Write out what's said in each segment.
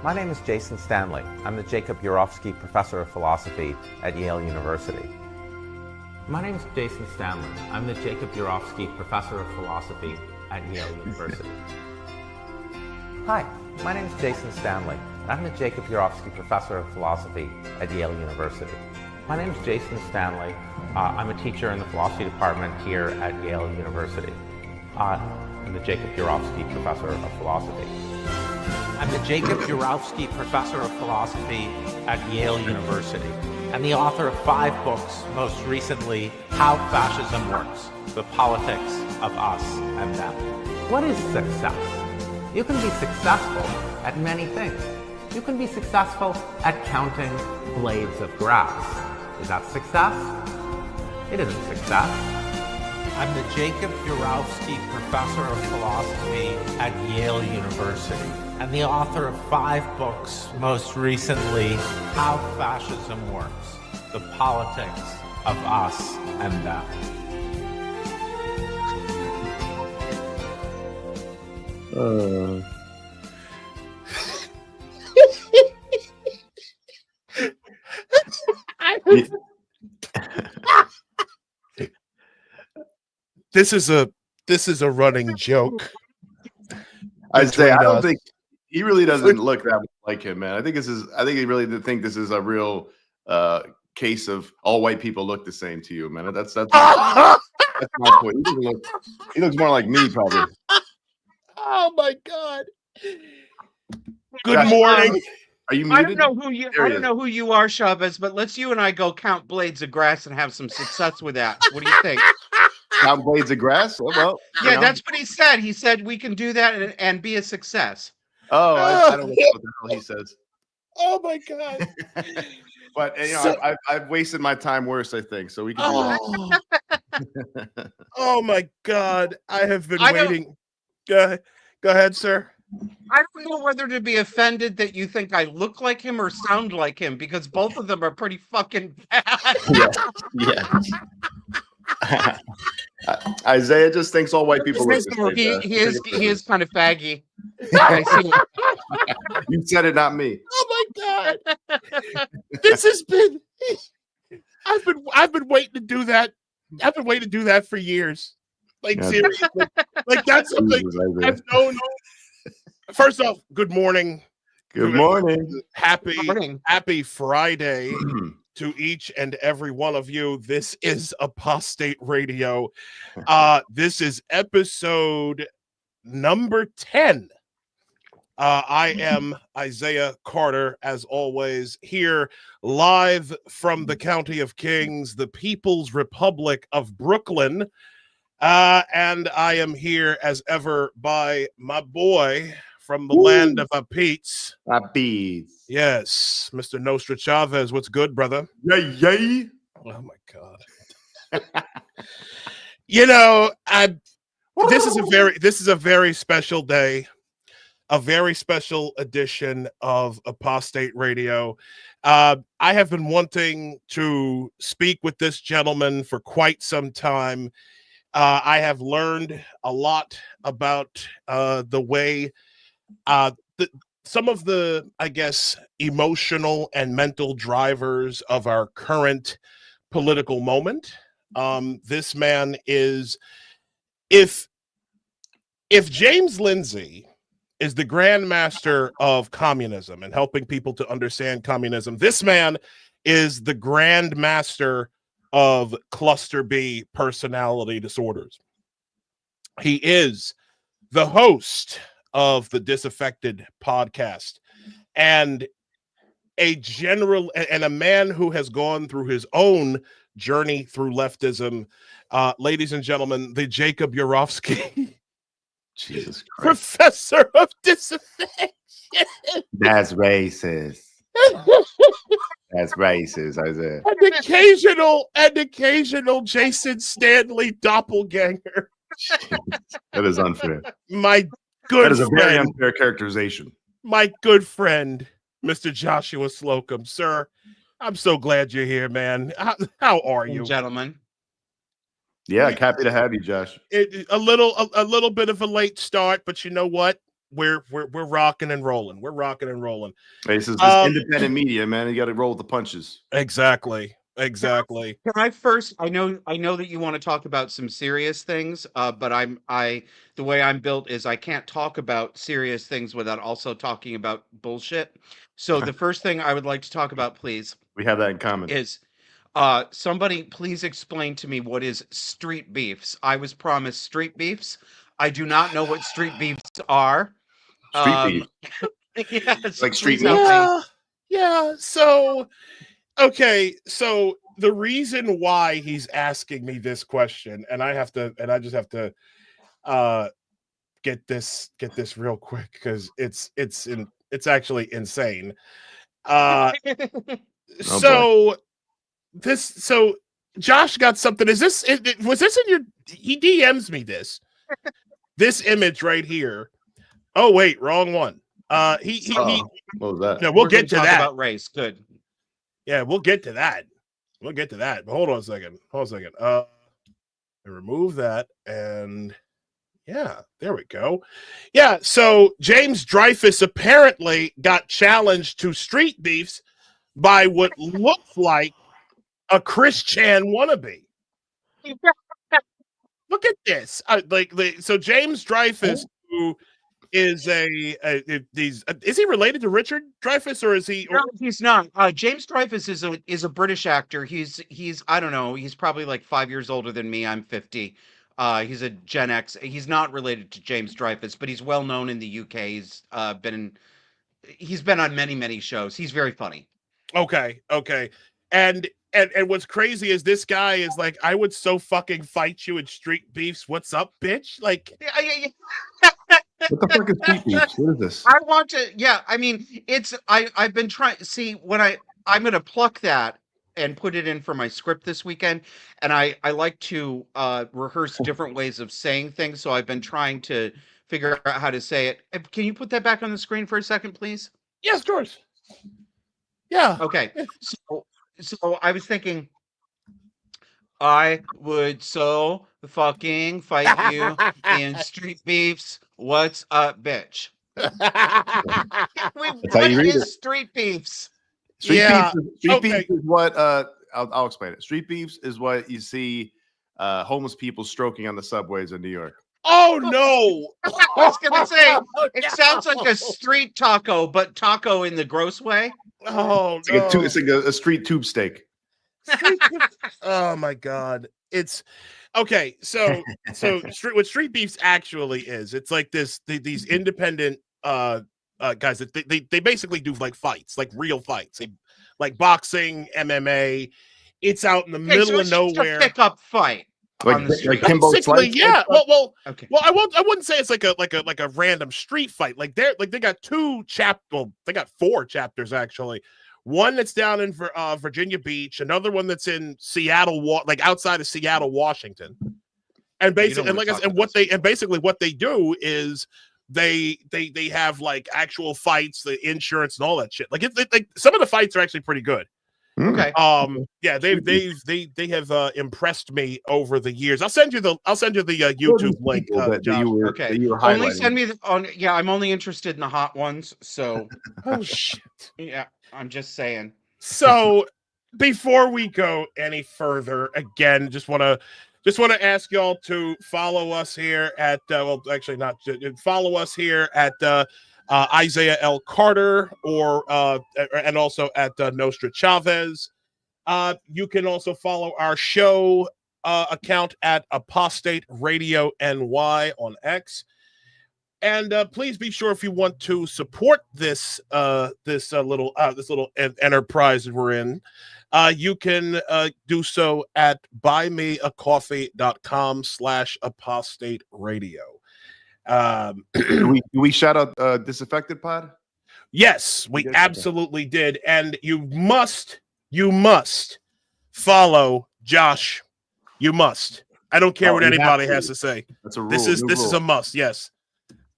My name is Jason Stanley. I'm the Jacob Urovsky Professor of Philosophy at Yale University. My name is Jason Stanley. I'm the Jacob Urovsky Professor of Philosophy at Yale University. Hi, my name is Jason Stanley. I'm the Jacob Urovsky Professor of Philosophy at Yale University. My name is Jason Stanley. I'm a teacher in the philosophy department here at Yale University. I'm the Jacob Urovsky Professor of Philosophy. I'm the Jacob Urovsky Professor of Philosophy at Yale University and the author of 5 books, most recently, How Fascism Works, The Politics of Us and Them. What is success? You can be successful at many things. You can be successful at counting blades of grass. Is that success? It isn't success. I'm the Jacob Urovsky Professor of Philosophy at Yale University and the author of 5 books, most recently, How Fascism Works, The Politics of Us and Them. This is a running joke. I don't think he really doesn't look that much like him, man. I think he really did think this is a real case of all white people look the same to you, man. That's my point. He looks more like me, probably. Oh my God. Good morning. Are you muted? I don't know who you are, Chavez, but let's you and I go count blades of grass and have some success with that. What do you think? Count blades of grass? Oh, well, yeah, that's what he said. He said we can do that and be a success. Oh, I don't know what the hell he says. Oh my God. But I've wasted my time worse, I think. So we can do that. Oh my God. I have been waiting. Go ahead, sir. I don't know whether to be offended that you think I look like him or sound like him, because both of them are pretty fucking bad. Yeah. Isaiah just thinks all white people look the same. He is kind of faggy. I see. You said it, not me. Oh my God. This has been I've been waiting to do that. I've been waiting to do that for years. Like seriously. Like that's something I've known. First off, good morning. Good morning. Happy Friday to each and every one of you. This is Apostate Radio. This is episode number 10. I am Isaiah Carter, as always, here live from the County of Kings, the People's Republic of Brooklyn. And I am here as ever by my boy from the land of Pete's. Yes, Mr. Nostra Chavez. What's good, brother? Yay. Oh my God. This is a very special day, a very special edition of Apostate Radio. I have been wanting to speak with this gentleman for quite some time. I have learned a lot about the way some of the, I guess, emotional and mental drivers of our current political moment. This man is, if James Lindsay is the grandmaster of communism and helping people to understand communism, this man is the grandmaster of cluster B personality disorders. He is the host of the Disaffected podcast and a man who has gone through his own journey through leftism. Ladies and gentlemen, the Jacob Urovsky Jesus Christ. Professor of Disaffection. That's racist. That's racist, Isaiah. And occasional Jason Stanley doppelganger. That is unfair. That is a very unfair characterization. My good friend, Mr. Joshua Slocum, sir. I'm so glad you're here, man. How are you, gentlemen? Yeah, happy to have you, Josh. A little bit of a late start, but you know what? we're rocking and rolling. We're rocking and rolling. This is independent media, man. You got to roll with the punches. Exactly. Can I first? I know that you want to talk about some serious things, but the way I'm built is I can't talk about serious things without also talking about bullshit. So the first thing I would like to talk about, please, We have that in common. is somebody please explain to me what is street beefs. I was promised street beefs. I do not know what street beefs are. Street beef. Yes, Like street please help me. Yeah. So, okay. So the reason why he's asking me this question, and I just have to get this real quick because it's actually insane. So Josh got something. Was this in your? He DMs me this image right here. Oh wait, wrong one. What was that? No, we'll get to that. About race, good. Yeah, we'll get to that. But hold on a second. Remove that, and yeah, there we go. Yeah, so James Dreyfus apparently got challenged to street beefs by what looks like a Chris Chan wannabe. Look at this. So James Dreyfus, who is is he related to Richard Dreyfuss, or is he? No, he's not. James Dreyfus is a British actor. He's I don't know. He's probably like 5 years older than me. I'm 50. He's a Gen X. He's not related to James Dreyfus, but he's well known in the UK. He's been on many shows. He's very funny. Okay. And what's crazy is this guy is like, I would so fucking fight you in street beefs. What's up, bitch? Like, what the fuck is street beefs? What is this? I want to. Yeah, I mean, I've been trying. See, when I'm gonna pluck that and put it in for my script this weekend, and I like to rehearse different ways of saying things. So I've been trying to figure out how to say it. Can you put that back on the screen for a second, please? Yes, George. Yeah. Okay. So I was thinking, I would so fucking fight you in street beefs. What's up, bitch? What is street beefs? Street beefs is what I'll explain it. Street beefs is what you see homeless people stroking on the subways in New York. Oh no! I was gonna say it sounds like a street taco, but taco in the gross way. Oh it's no! It's like a street tube steak. Oh my god! It's okay. So what street beefs actually is, it's like these independent guys that they basically do like fights, like real fights, like boxing, MMA. It's out in the middle of nowhere. Pick up fight. Like Kimbo Slice? Yeah. Well, okay. Well, I wouldn't say it's like a random street fight. Like they got they got 4 chapters actually. One that's down in Virginia Beach, another one that's in Seattle, like outside of Seattle, Washington. And basically, what they do is they have like actual fights, the insurance and all that shit. Like some of the fights are actually pretty good. Okay. Yeah, they have impressed me over the years. I'll send you the YouTube link. Okay. Only send me yeah, I'm only interested in the hot ones. So oh shit. Yeah, I'm just saying. So before we go any further, again, just want to ask y'all to follow us here at follow us here at Isaiah L. Carter and also at Nostra Chavez. You can also follow our show account at Apostate Radio NY on X. And please be sure, if you want to support this little enterprise we're in, you can do so at buymeacoffee.com/apostate radio. Do we shout out Disaffected Pod? Yes, we absolutely did. And you must follow Josh. You must. I don't care what anybody has to say. That's a rule. This is a must. Yes.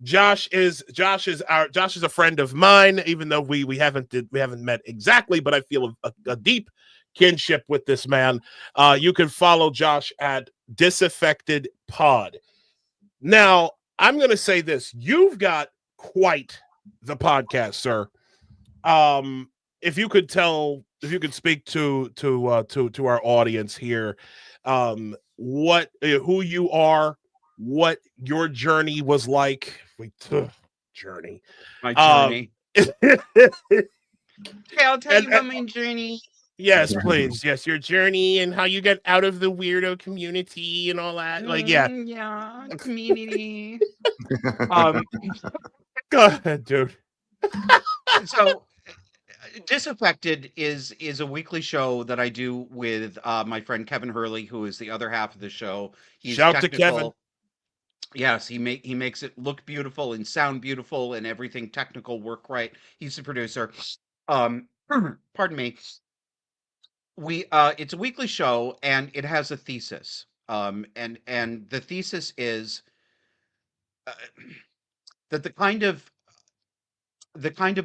Josh is a friend of mine, even though we haven't met exactly, but I feel a deep kinship with this man. You can follow Josh at Disaffected Pod. Now, I'm going to say this. You've got quite the podcast, sir. If you could speak to our audience here, who you are, what your journey was like. Journey. My journey. Okay, I'll tell you about my journey. Yes, please. Yes, your journey and how you get out of the weirdo community and all that. Yeah, community. Go ahead, dude. So, Disaffected is a weekly show that I do with my friend Kevin Hurley, who is the other half of the show. He's Shout technical. to Kevin. Yes, he makes it look beautiful and sound beautiful and everything technical work right. He's the producer. Pardon me. It's a weekly show and it has a thesis. And the thesis is that the kind of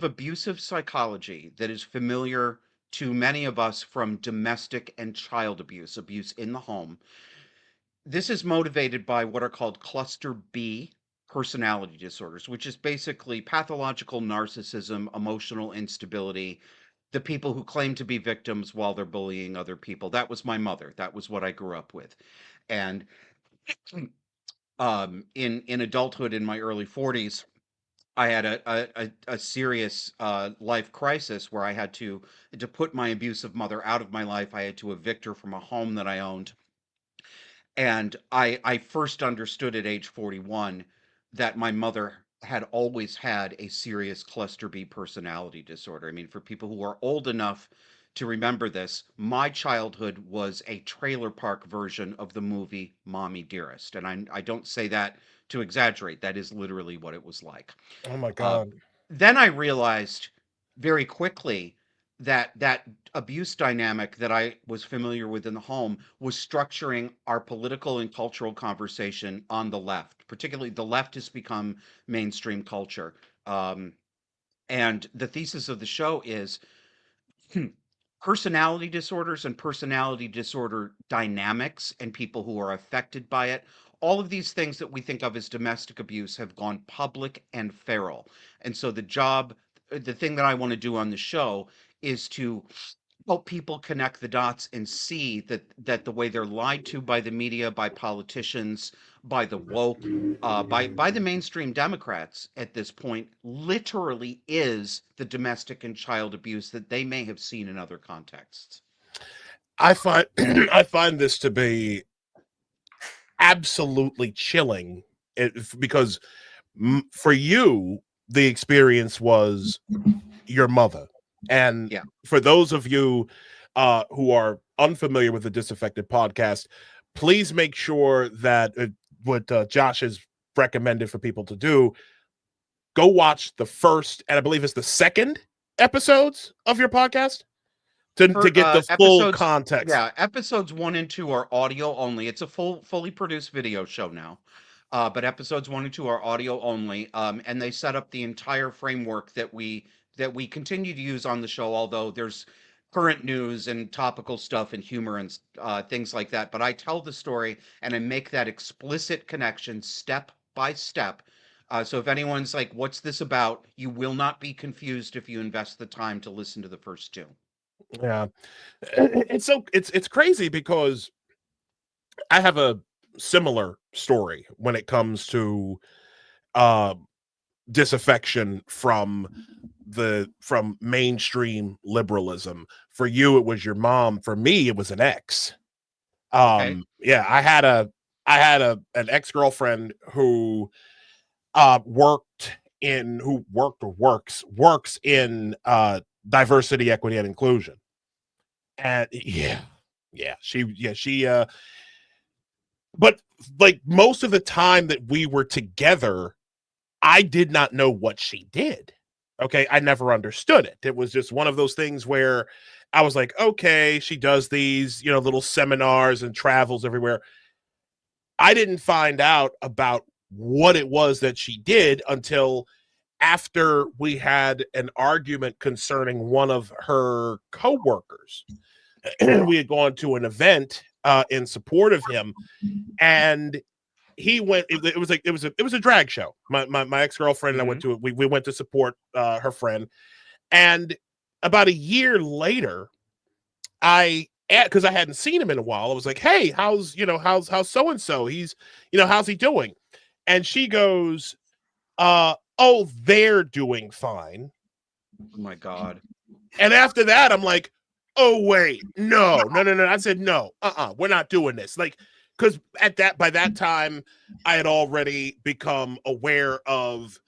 abusive psychology that is familiar to many of us from domestic and child abuse in the home, this is motivated by what are called cluster B personality disorders, which is basically pathological narcissism, emotional instability, the people who claim to be victims while they're bullying other people. That was my mother. That was what I grew up with. And in adulthood, in my early 40s, I had a serious life crisis where I had to put my abusive mother out of my life. I had to evict her from a home that I owned. And I first understood at age 41 that my mother had always had a serious cluster B personality disorder. I mean, for people who are old enough to remember this, my childhood was a trailer park version of the movie Mommy Dearest. And I don't say that to exaggerate. That is literally what it was like. Oh my God. Then I realized very quickly that abuse dynamic that I was familiar with in the home was structuring our political and cultural conversation on the left. Particularly, the left has become mainstream culture. And the thesis of the show is personality disorders and personality disorder dynamics and people who are affected by it. All of these things that we think of as domestic abuse have gone public and feral. And so the thing that I want to do on the show is to help people connect the dots and see that the way they're lied to by the media, by politicians, by the woke, by the mainstream Democrats at this point, literally is the domestic and child abuse that they may have seen in other contexts. I find I find this to be absolutely chilling, because for you the experience was your mother. And for those of you who are unfamiliar with the Disaffected podcast, please make sure that what Josh has recommended for people to do, go watch the first, and I believe it's the second episodes of your podcast to get the full context. Yeah, episodes 1 and 2 are audio only. It's a fully produced video show now. But episodes 1 and 2 are audio only. And they set up the entire framework that we continue to use on the show, although there's current news and topical stuff and humor and things like that. But I tell the story and I make that explicit connection step by step. So if anyone's like, what's this about? You will not be confused if you invest the time to listen to the first 2. Yeah. It's crazy because I have a similar story when it comes to disaffection from mainstream liberalism. For you it was your mom, for me it was an ex. Okay. Yeah, I had an ex-girlfriend who works in diversity, equity, and inclusion. And she but like most of the time that we were together, I did not know what she did. Okay, I never understood it. It was just one of those things where I was like, okay, she does these, little seminars and travels everywhere. I didn't find out about what it was that she did until after we had an argument concerning one of her coworkers. We had gone to an event in support of him, and he went. It was a drag show. My ex-girlfriend and I went to it. We went to support her friend, and about a year later, because I hadn't seen him in a while, I was like, "Hey, how's so and so? He's how's he doing?" And she goes, "Oh, they're doing fine." Oh my God! And after that, I'm like, "Oh wait, no." I said, "No, we're not doing this." Like, because by that time, I had already become aware of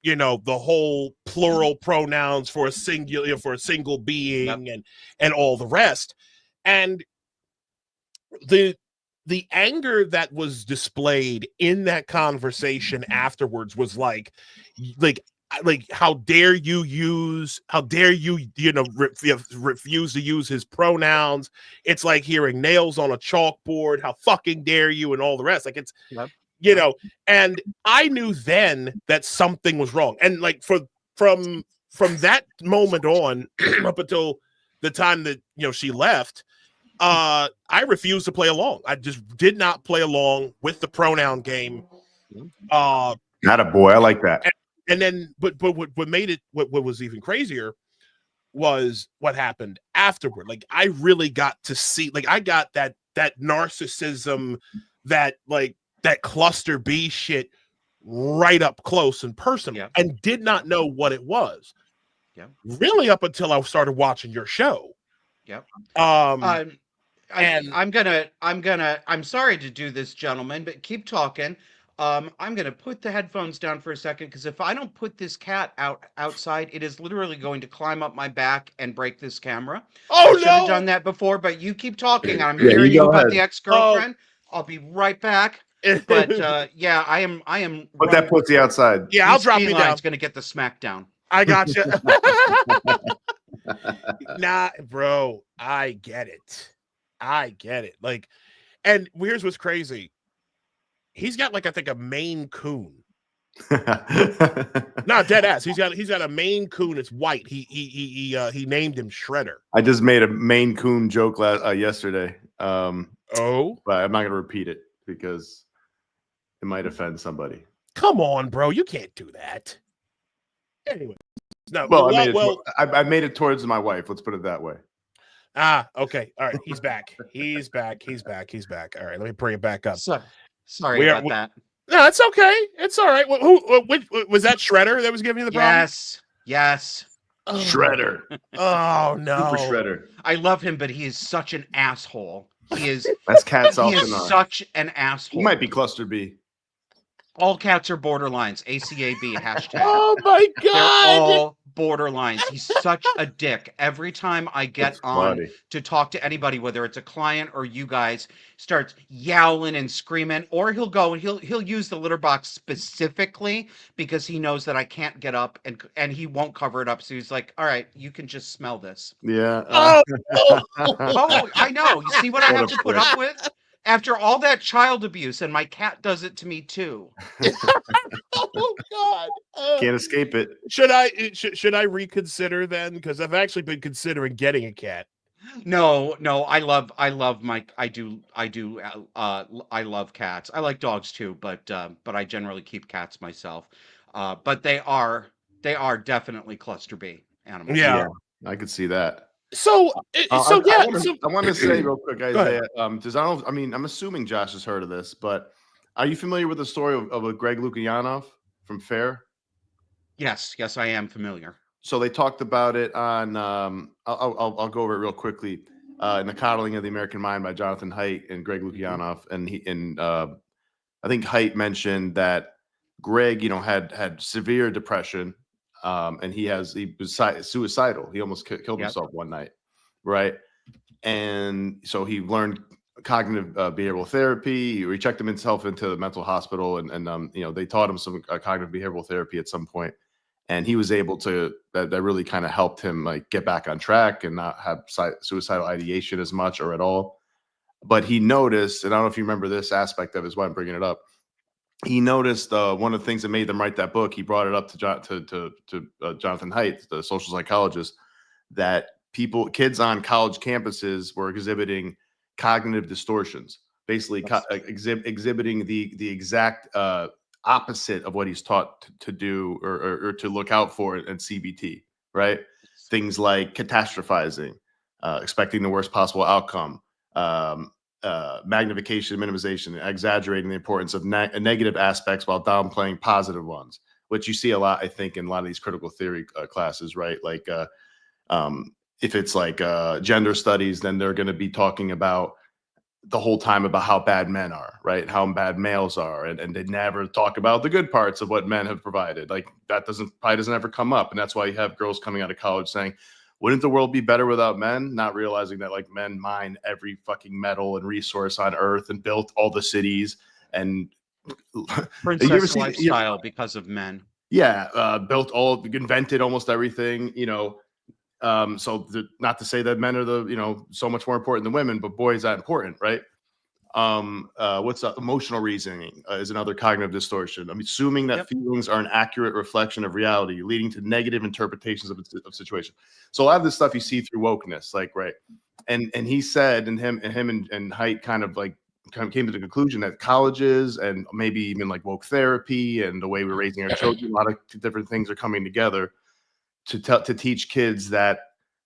the whole plural pronouns for a single being, and all the rest. And the anger that was displayed in that conversation afterwards was like how dare you refuse to use his pronouns. It's like hearing nails on a chalkboard. How fucking dare you, and all the rest. Like, it's and I knew then that something was wrong. And like from that moment on up until the time that she left, I refused to play along. I just did not play along with the pronoun game. Not a boy. I like that. And then, but what made it what was even crazier was what happened afterward. Like, I really got to see, like, I got that narcissism, that cluster B shit right up close and personal, and did not know what it was. Really, up until I started watching your show. I'm sorry to do this, gentlemen, but keep talking. I'm gonna put the headphones down for a second, because if I don't put this cat outside, it is literally going to climb up my back and break this camera. Oh, I should have done that before, but you keep talking. I'm hearing you about the ex-girlfriend. I'll be right back. But I am. Put that pussy outside. Yeah, I'll drop you down. It's gonna get the smackdown. I got you. Nah, bro, I get it. Like, and here's what's crazy. He's got, like, I think a Maine Coon. No, dead ass. He's got a Maine Coon. It's white. He named him Shredder. I just made a Maine Coon joke yesterday. But I'm not gonna repeat it because it might offend somebody. Come on, bro. You can't do that. Anyway. No, I made it towards my wife. Let's put it that way. Okay. All right. He's back. He's back. All right. Let me bring it back up. Sorry about that. No, it's okay. It's all right. Who was that Shredder that was giving you the problem? Yes. Oh. Shredder. Oh, no. Super Shredder. I love him, but he is such an asshole. He is. That's cats off. He is such an asshole. He might be cluster B. All cats are borderlines. ACAB hashtag. Oh my God. They're all borderlines. He's such a dick. Every time I get on to talk to anybody, whether it's a client or you guys, starts yowling and screaming, or he'll go and he'll use the litter box specifically because he knows that I can't get up and he won't cover it up. So he's like, all right, you can just smell this. Yeah. Oh, I know. You see what I have to put up with? After all that child abuse, and my cat does it to me too. Oh God! Can't escape it. Should I reconsider then? Because I've actually been considering getting a cat. No. I love my. I love cats. I like dogs too, but I generally keep cats myself. But they are definitely cluster B animals. Yeah, I could see that. I want to say real quick, Isaiah. I'm assuming Josh has heard of this, but are you familiar with the story of a Greg Lukianoff from FAIR? Yes, I am familiar. So they talked about it on. I'll go over it real quickly. In The Coddling of the American Mind by Jonathan Haidt and Greg Lukianoff, and I think Haidt mentioned that Greg, had severe depression. And he was suicidal. He almost killed himself one night, right? And so he learned cognitive behavioral therapy. He checked himself into the mental hospital, and they taught him some cognitive behavioral therapy at some point, and he was able to. That really kind of helped him like get back on track and not have suicidal ideation as much or at all. But he noticed, and I don't know if you remember this aspect of it, is why I'm bringing it up. He noticed one of the things that made them write that book. He brought it up to Jonathan Haidt, the social psychologist, that kids on college campuses were exhibiting cognitive distortions. basically exhibiting the exact opposite of what he's taught to do or to look out for in CBT, right? Things like catastrophizing, expecting the worst possible outcome, magnification, minimization, exaggerating the importance of negative aspects while downplaying positive ones, which you see a lot, I think, in a lot of these critical theory classes, right? Like if it's like gender studies, then they're going to be talking about the whole time about how bad men are, right? How bad males are. And they never talk about the good parts of what men have provided. Like that probably doesn't ever come up. And that's why you have girls coming out of college saying, wouldn't the world be better without men? Not realizing that like men mine every fucking metal and resource on earth and built all the cities and princess lifestyle because of men. Yeah. Invented almost everything, you know. Not to say that men are so much more important than women, but boy, is that important, right? What's emotional reasoning is another cognitive distortion. I'm assuming that feelings are an accurate reflection of reality, leading to negative interpretations of situation. So a lot of this stuff you see through wokeness, like, right. And he said, and him and Haidt kind of came to the conclusion that colleges and maybe even like woke therapy and the way we're raising our children, a lot of different things are coming together to teach kids that,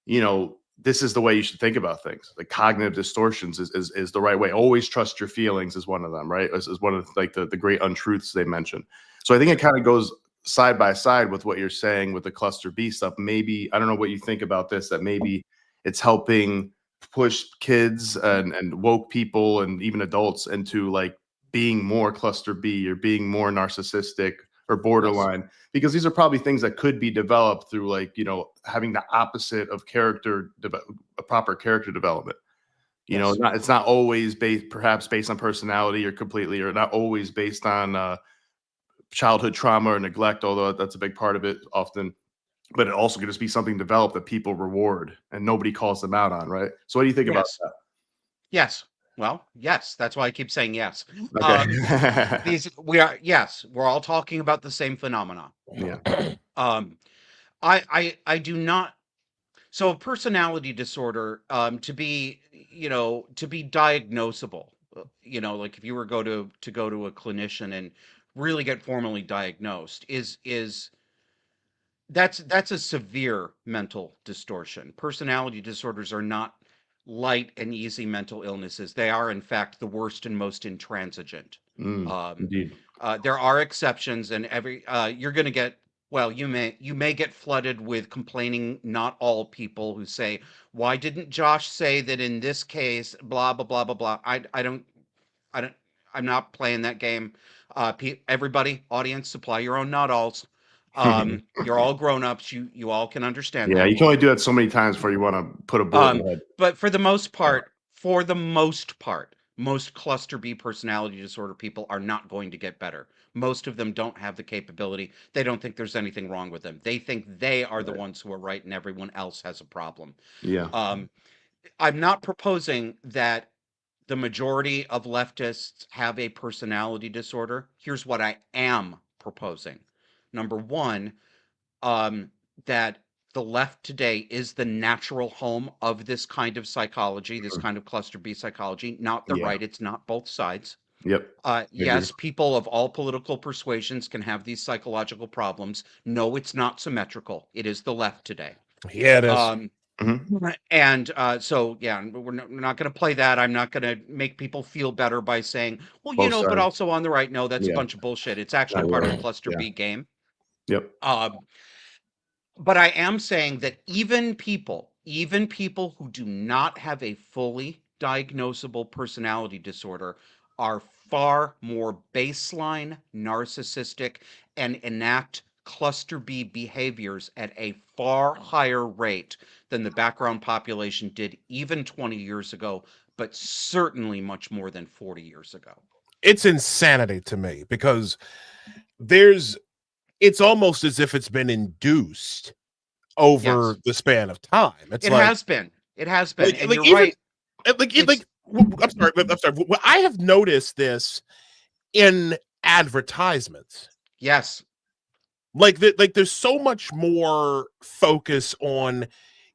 you know, this is the way you should think about things. Like cognitive distortions is the right way. Always trust your feelings is one of them, right? Is one of like the great untruths they mentioned. So I think it kind of goes side by side with what you're saying with the cluster B stuff. Maybe, I don't know what you think about this, that maybe it's helping push kids and woke people and even adults into like being more cluster B or being more narcissistic or borderline, because these are probably things that could be developed through like, you know, having the opposite of a proper character development. You know, it's not always perhaps based on personality or not always based on childhood trauma or neglect, although that's a big part of it often. But it also could just be something developed that people reward and nobody calls them out on, right? So what do you think about that? Yes. Well, yes. That's why I keep saying yes. Okay. We're all talking about the same phenomena. Yeah. I do not. So a personality disorder, to be diagnosable, you know, like if you were go to a clinician and really get formally diagnosed, that's a severe mental distortion. Personality disorders are not light and easy mental illnesses. They are, in fact, the worst and most intransigent. Indeed. There are exceptions, and you're going to get. Well, you may get flooded with complaining. Not all people who say, "Why didn't Josh say that in this case?" Blah blah blah blah blah. I'm not playing that game. Everybody, audience, supply your own not alls. You're all grown-ups. You all can understand that. You can only do that so many times before you want to put a bullet in the head. But for the most part, most cluster B personality disorder people are not going to get better. Most of them don't have the capability. They don't think there's anything wrong with them. They think they are the ones who are right and everyone else has a problem. Yeah. I'm not proposing that the majority of leftists have a personality disorder. Here's what I am proposing. Number one, that the left today is the natural home of this kind of psychology, this kind of cluster B psychology, not the right. It's not both sides. Yep. Yes, people of all political persuasions can have these psychological problems. No, it's not symmetrical. It is the left today. Yeah, it is. And so, yeah, we're not going to play that. I'm not going to make people feel better by saying, well, you know, but also on the right. No, that's a bunch of bullshit. It's actually part of the cluster B game. Yep. But I am saying that even people who do not have a fully diagnosable personality disorder are far more baseline narcissistic and enact cluster B behaviors at a far higher rate than the background population did even 20 years ago, but certainly much more than 40 years ago. It's insanity to me because it's almost as if it's been induced over the span of time. It has been. And you're right. I'm sorry. Well, I have noticed this in advertisements. Yes. Like there's so much more focus on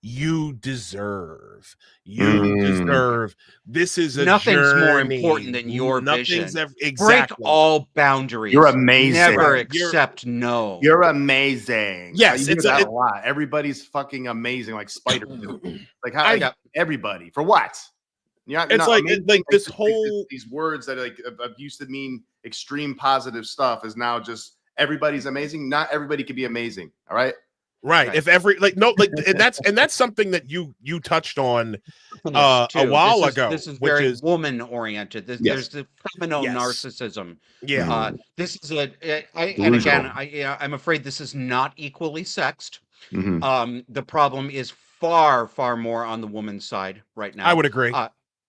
you deserve. You deserve. This is a Nothing's journey. more important than your vision. Exactly. Break all boundaries. You're amazing. Never Right. accept no. You're amazing. Yes, you hear that a lot. Everybody's fucking amazing, like Spider-Man. Like how everybody for what? It's like this whole these words that like used to mean extreme positive stuff is now just everybody's amazing. Not everybody can be amazing. All right. Right. If every and that's something that you touched on a while ago. This is very woman oriented. There's the feminine narcissism. Yeah. This is I'm afraid this is not equally sexed. The problem is far more on the woman's side right now. I would agree.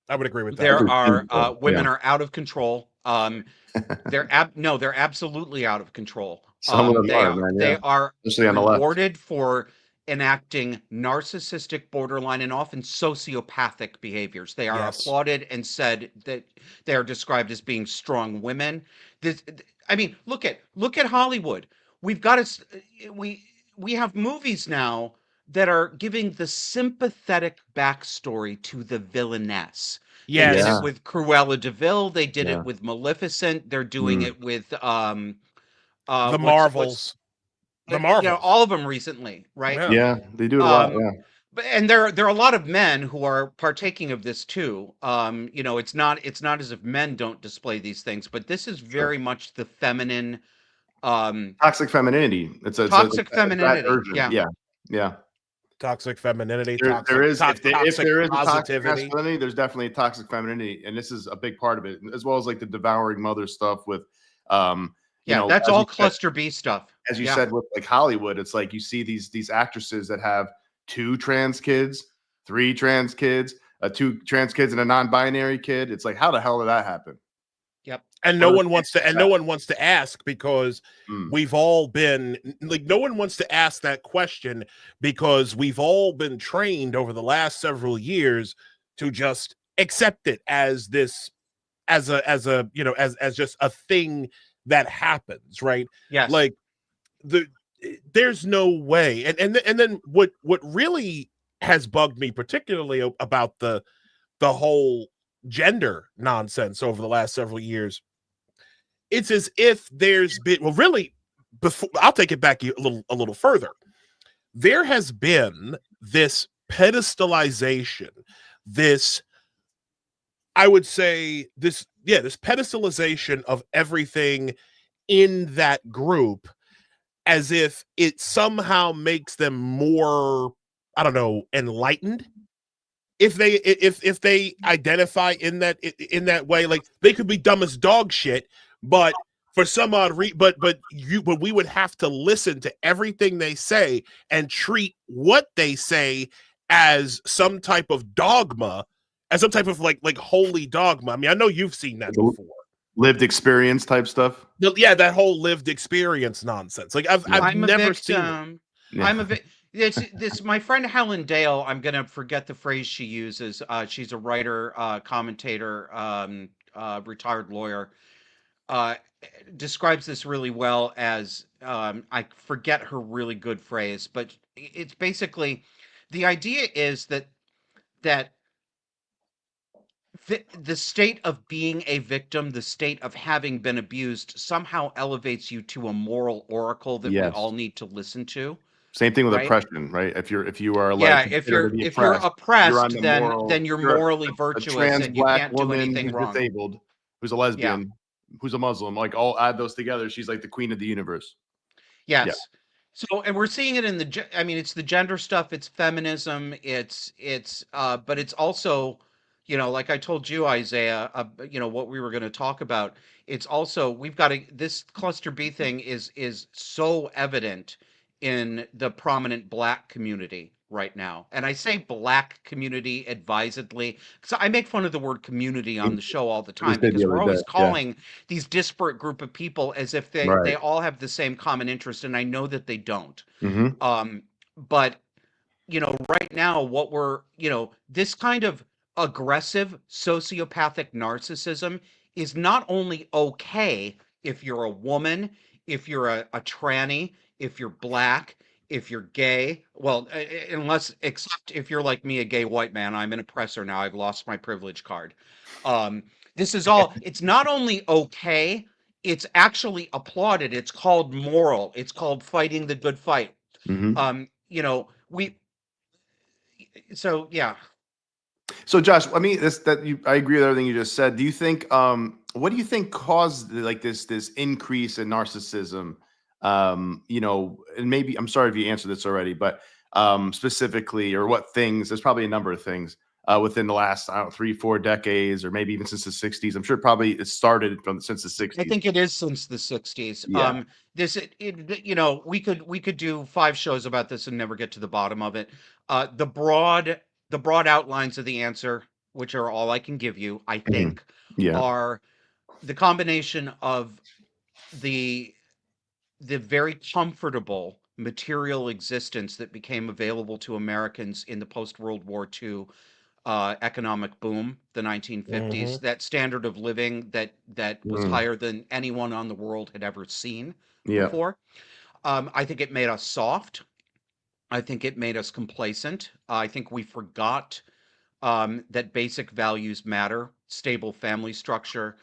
I would agree with that. There are women are out of control. They're absolutely out of control. Some of them are, man, they are especially on the left, rewarded for enacting narcissistic, borderline, and often sociopathic behaviors. They are applauded and said that they are described as being strong women. Look at Hollywood. We've got we have movies now that are giving the sympathetic backstory to the villainess. Yeah. They did it with Cruella de Vil. They did it with Maleficent. They're doing it with the Marvels. The Marvels. All of them recently, right? Yeah, they do it a lot. Yeah. And there are a lot of men who are partaking of this too. It's not as if men don't display these things, but this is very much the feminine toxic femininity. It's toxic femininity. Yeah. Toxic femininity. If there is positivity, toxic masculinity, there's definitely toxic femininity, and this is a big part of it, as well as like the devouring mother stuff with that's all cluster B stuff. As you said with like Hollywood, it's like you see these actresses that have 2 trans kids, 3 trans kids, 2 trans kids and a non-binary kid. It's like, how the hell did that happen? Yep. And no one wants to ask because we've all been like, no one wants to ask that question because we've all been trained over the last several years to just accept it as this, as just a thing that happens, right? Yes. Like there's no way. And then what really has bugged me particularly about the whole gender nonsense over the last several years, it's as if there's been, well, really, before I'll take it back a little further. There has been this pedestalization, this, I would say, this pedestalization of everything in that group, as if it somehow makes them more, I don't know, enlightened. If they identify in that way, like they could be dumb as dog shit, but for some odd reason, but we would have to listen to everything they say and treat what they say as some type of dogma, as some type of like holy dogma. I mean, I know you've seen that before. Lived experience type stuff. Yeah, that whole lived experience nonsense. Like I've never seen it. I'm a victim. This my friend Helen Dale. I'm gonna forget the phrase she uses. She's a writer, commentator, retired lawyer. Describes this really well as I forget her really good phrase, but it's basically the idea is that the state of being a victim, the state of having been abused, somehow elevates you to a moral oracle that we all need to listen to. Same thing with oppression, right? If you are if you're oppressed, then you're morally virtuous and you can't do anything wrong. Disabled, who's a lesbian, who's a Muslim, like all add those together, she's like the queen of the universe. Yes. Yeah. So, and we're seeing it in it's the gender stuff, it's feminism, but it's also, like I told you, Isaiah, what we were going to talk about. It's also, this cluster B thing is so evident in the prominent Black community right now. And I say Black community advisedly, because I make fun of the word community on the show all the time, because we're always calling these disparate group of people as if they all have the same common interest. And I know that they don't. Mm-hmm. But, right now, this kind of aggressive sociopathic narcissism is not only okay if you're a woman, if you're a tranny, if you're Black, if you're gay, well, except if you're like me, a gay white man, I'm an oppressor now. I've lost my privilege card. This is all, it's not only okay, it's actually applauded. It's called moral. It's called fighting the good fight. You know, so yeah. So Josh, I mean, I agree with everything you just said. Do you think what do you think caused like this increase in narcissism? You know, and maybe I'm sorry if you answered this already, but specifically, or what things? There's probably a number of things within the last, I don't know, 3-4 decades, or maybe even since the 60s. I'm sure probably it started since the 60s. I think it is since the 60s. Yeah. You know, we could do 5 shows about this and never get to the bottom of it. The broad outlines of the answer, which are all I can give you, I think, Yeah. are the combination of the very comfortable material existence that became available to Americans in the post-World War II economic boom, the 1950s, that standard of living that was higher than anyone on the world had ever seen before. I think it made us soft. I think it made us complacent. I think we forgot that basic values matter: stable family structure,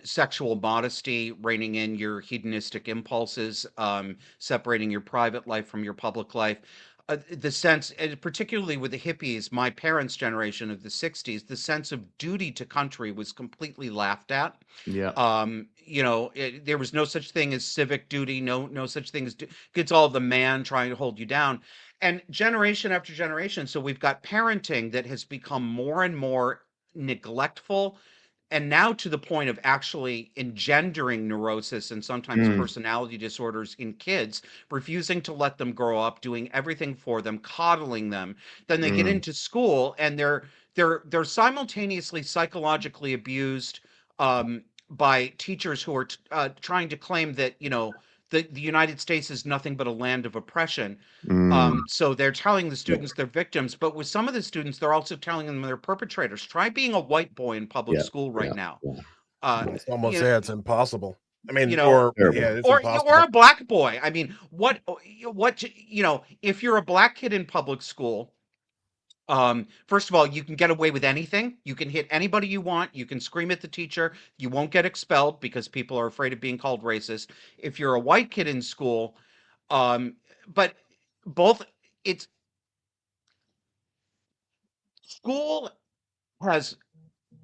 sexual modesty, reining in your hedonistic impulses, separating your private life from your public life. The sense, and particularly with the hippies, my parents' generation of the 60s, the sense of duty to country was completely laughed at. Yeah. You know, there was no such thing as civic duty, no such thing as it's all the man trying to hold you down. And generation after generation, so we've got parenting that has become more and more neglectful, and now to the point of actually engendering neurosis and sometimes personality disorders in kids, refusing to let them grow up, doing everything for them, coddling them. Then they get into school and they're simultaneously psychologically abused by teachers who are trying to claim that, you know, the United States is nothing but a land of oppression. So they're telling the students they're victims, but with some of the students, they're also telling them they're perpetrators. Try being a white boy in public school right now. It's almost You know, it's impossible. I mean, you know, it's or impossible. a black boy. I mean, what you know, if you're a black kid in public school, first of all, you can get away with anything. You can hit anybody you want. You can scream at the teacher. You won't get expelled because people are afraid of being called racist. If you're a white kid in school, but both it's school has,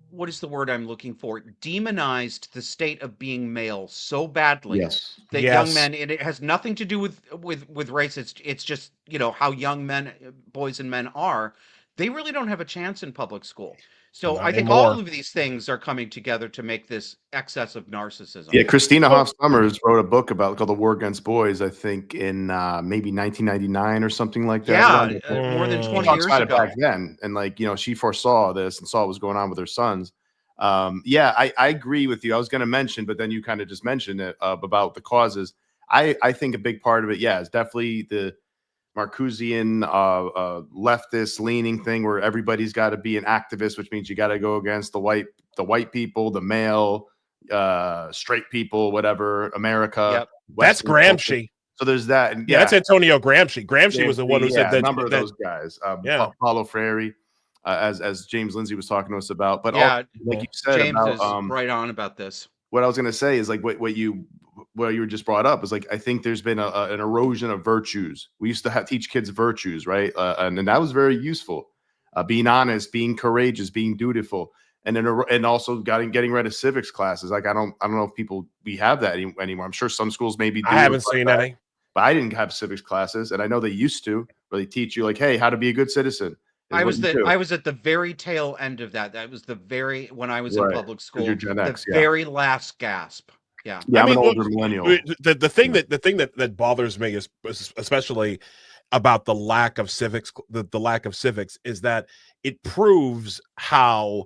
what is the word I'm looking for? Demonized the state of being male so badly that young men, and it has nothing to do with race. It's just, you know, how young men, boys and men are. They really don't have a chance in public school. So Not I think anymore. all of these things are coming together to make this excess of narcissism. Yeah, Christina Hoff Summers wrote a book called The War Against Boys, I think in maybe 1999 or something like that. Yeah, more than 20 talks years about ago. it back then, and like, you know, she foresaw this and saw what was going on with her sons. Yeah, I agree with you. I was going to mention, but then you kind of just mentioned it about the causes. I think a big part of it, is definitely the Marcusian leftist leaning thing where everybody's got to be an activist, which means you got to go against the white people, the male, straight people, whatever, America. That's Gramsci. So there's that. And that's Antonio Gramsci. Gramsci was the one who said that. A number of those guys. Paulo Freire, as James Lindsay was talking to us about. But also, like you said, James about, is right on about this. What I was going to say is like what you just brought up is like, I think there's been an erosion of virtues. We used to teach kids virtues, right? And that was very useful. Being honest, being courageous, being dutiful, and also getting rid of civics classes. Like I don't know if we have that anymore. I'm sure some schools maybe do. I haven't seen any, but I didn't have civics classes, and I know they used to, where they teach you like, hey, how to be a good citizen. I was at the very tail end of that. That was when I was in public school. You're Gen X, very last gasp. Yeah. I'm an older millennial. The thing that bothers me is especially about the lack of civics. The lack of civics is that it proves how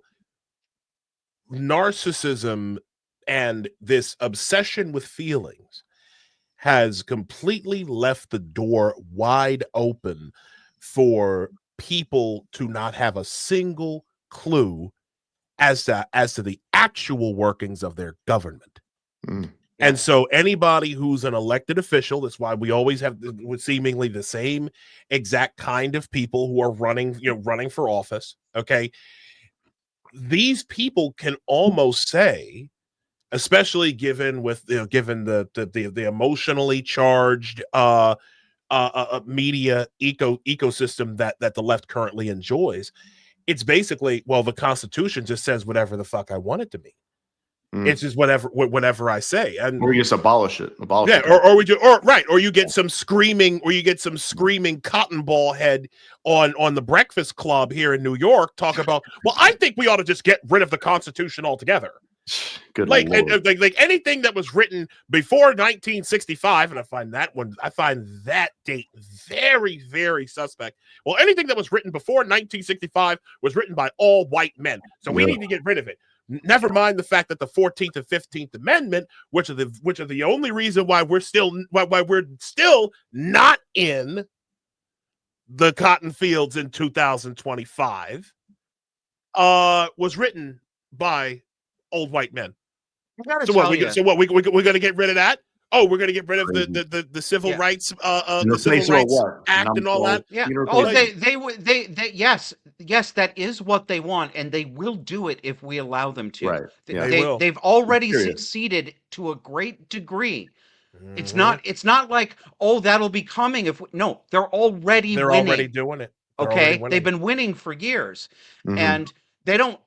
narcissism and this obsession with feelings has completely left the door wide open for people to not have a single clue as to the actual workings of their government. And so anybody who's an elected official, that's why we always have seemingly the same exact kind of people who are running for office. Okay. These people can almost say, especially given the emotionally charged media ecosystem that the left currently enjoys, it's basically, well, the Constitution just says whatever the fuck I want it to be. It's just whatever I say, and or you just abolish it. Or you get some screaming, cotton ball head on the Breakfast Club here in New York talk about, well, I think we ought to just get rid of the Constitution altogether. Good like anything that was written before 1965, and I find that date very, very suspect. Well, anything that was written before 1965 was written by all white men, so we need to get rid of it. Never mind the fact that the 14th and 15th Amendment, which are the only reason why we're still not in the cotton fields in 2025, was written by old white men. So what? We're going to get rid of that? Oh, we're going to get rid of the Civil Rights, the Civil Rights Act and all that. Yeah. Oh, yes, that is what they want, and they will do it if we allow them to. Right. They've already succeeded to a great degree. Mm-hmm. It's not like, oh, that'll be coming. They're already winning. Already doing it. They've been winning for years, and they don't.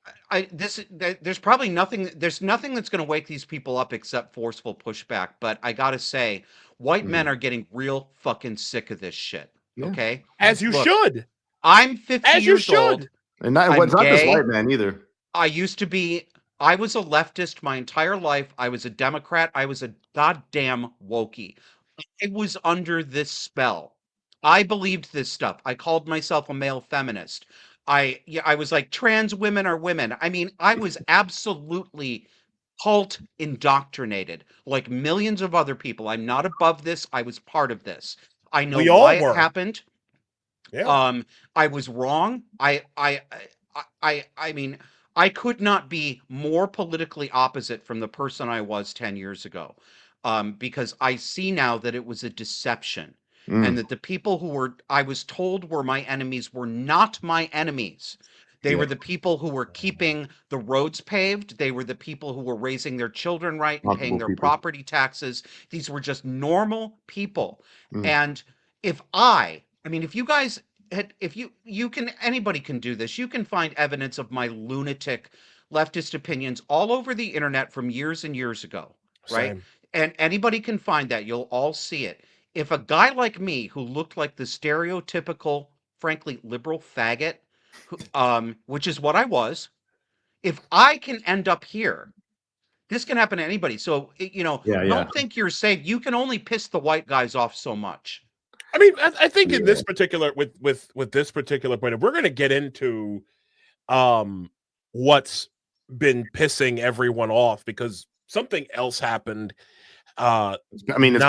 There's probably nothing. There's nothing that's going to wake these people up except forceful pushback. But I gotta say, white men are getting real fucking sick of this shit. Okay, as you should. I'm 50 years old, and not just white men either. I was a leftist my entire life. I was a Democrat. I was a goddamn wokie. I was under this spell. I believed this stuff. I called myself a male feminist. I was like, trans women are women. I mean, I was absolutely cult indoctrinated, like millions of other people. I'm not above this. I was part of this. I know why it happened. Yeah. I was wrong. I mean, I could not be more politically opposite from the person I was 10 years ago, because I see now that it was a deception. And that the people who I was told were my enemies were not my enemies. They were the people who were keeping the roads paved. They were the people who were raising their children right and paying their property taxes. These were just normal people. And if you guys had, anybody can do this. You can find evidence of my lunatic leftist opinions all over the internet from years and years ago, right? Same. And anybody can find that. You'll all see it. If a guy like me, who looked like the stereotypical, frankly, liberal faggot, which is what I was, if I can end up here, this can happen to anybody. So, don't think you're safe. You can only piss the white guys off so much. I mean, I think in this particular, with this particular point, we're going to get into what's been pissing everyone off, because something else happened. I mean, it's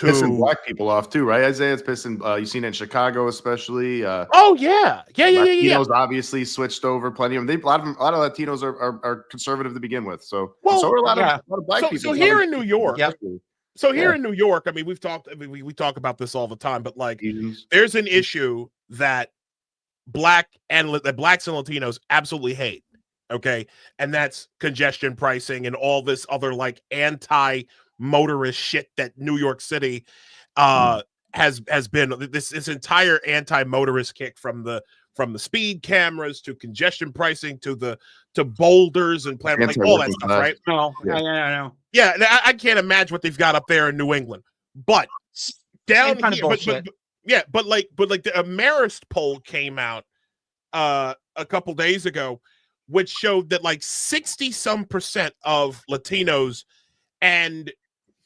pissing black people off too, right, Isaiah? It's pissing. You've seen it in Chicago, especially. Latinos obviously switched over. Plenty of them. A lot of Latinos are conservative to begin with. So are a lot of black people. So here in New York, in New York, I mean, we talk about this all the time, but like, there's an issue that blacks and Latinos absolutely hate. Okay, and that's congestion pricing and all this other like anti-motorist shit that New York City has been. This entire anti-motorist kick, from the speed cameras to congestion pricing to boulders and all that stuff, right? No, I know. Yeah, I can't imagine what they've got up there in New England, but down here, but like the Marist poll came out a couple days ago, which showed that like 60-some% of Latinos and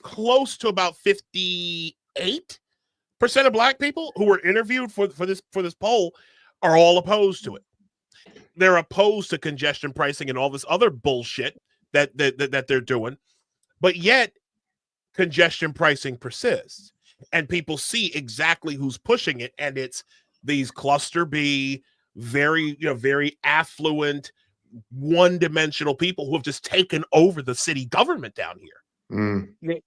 close to about 58% of black people who were interviewed for this poll are all opposed to it. They're opposed to congestion pricing and all this other bullshit that they're doing, but yet congestion pricing persists, and people see exactly who's pushing it, and it's these cluster B, very affluent, one-dimensional people who have just taken over the city government down here. Mm.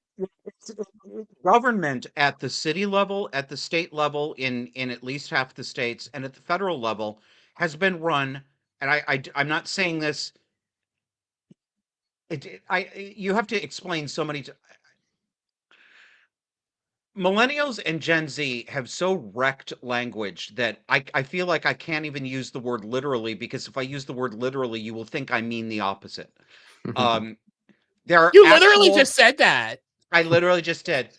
Government at the city level, at the state level, in at least half the states, and at the federal level, has been run. And I'm not saying this. You have to explain so many. Millennials and Gen Z have so wrecked language that I feel like I can't even use the word literally, because if I use the word literally, you will think I mean the opposite. There are You literally actual. just said that. I literally just did.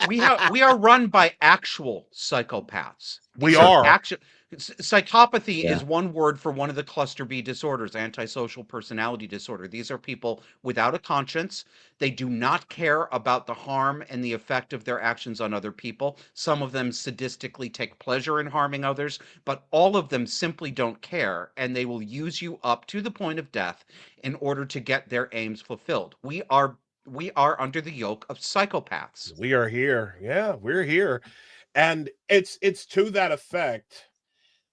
We are run by actual psychopaths. We These are are. actual. Psychopathy Yeah. is one word for one of the cluster B disorders, antisocial personality disorder. These are people without a conscience. They do not care about the harm and the effect of their actions on other people. Some of them sadistically take pleasure in harming others, but all of them simply don't care, and they will use you up to the point of death in order to get their aims fulfilled. We are under the yoke of psychopaths. We are here. Yeah, we're here. And it's to that effect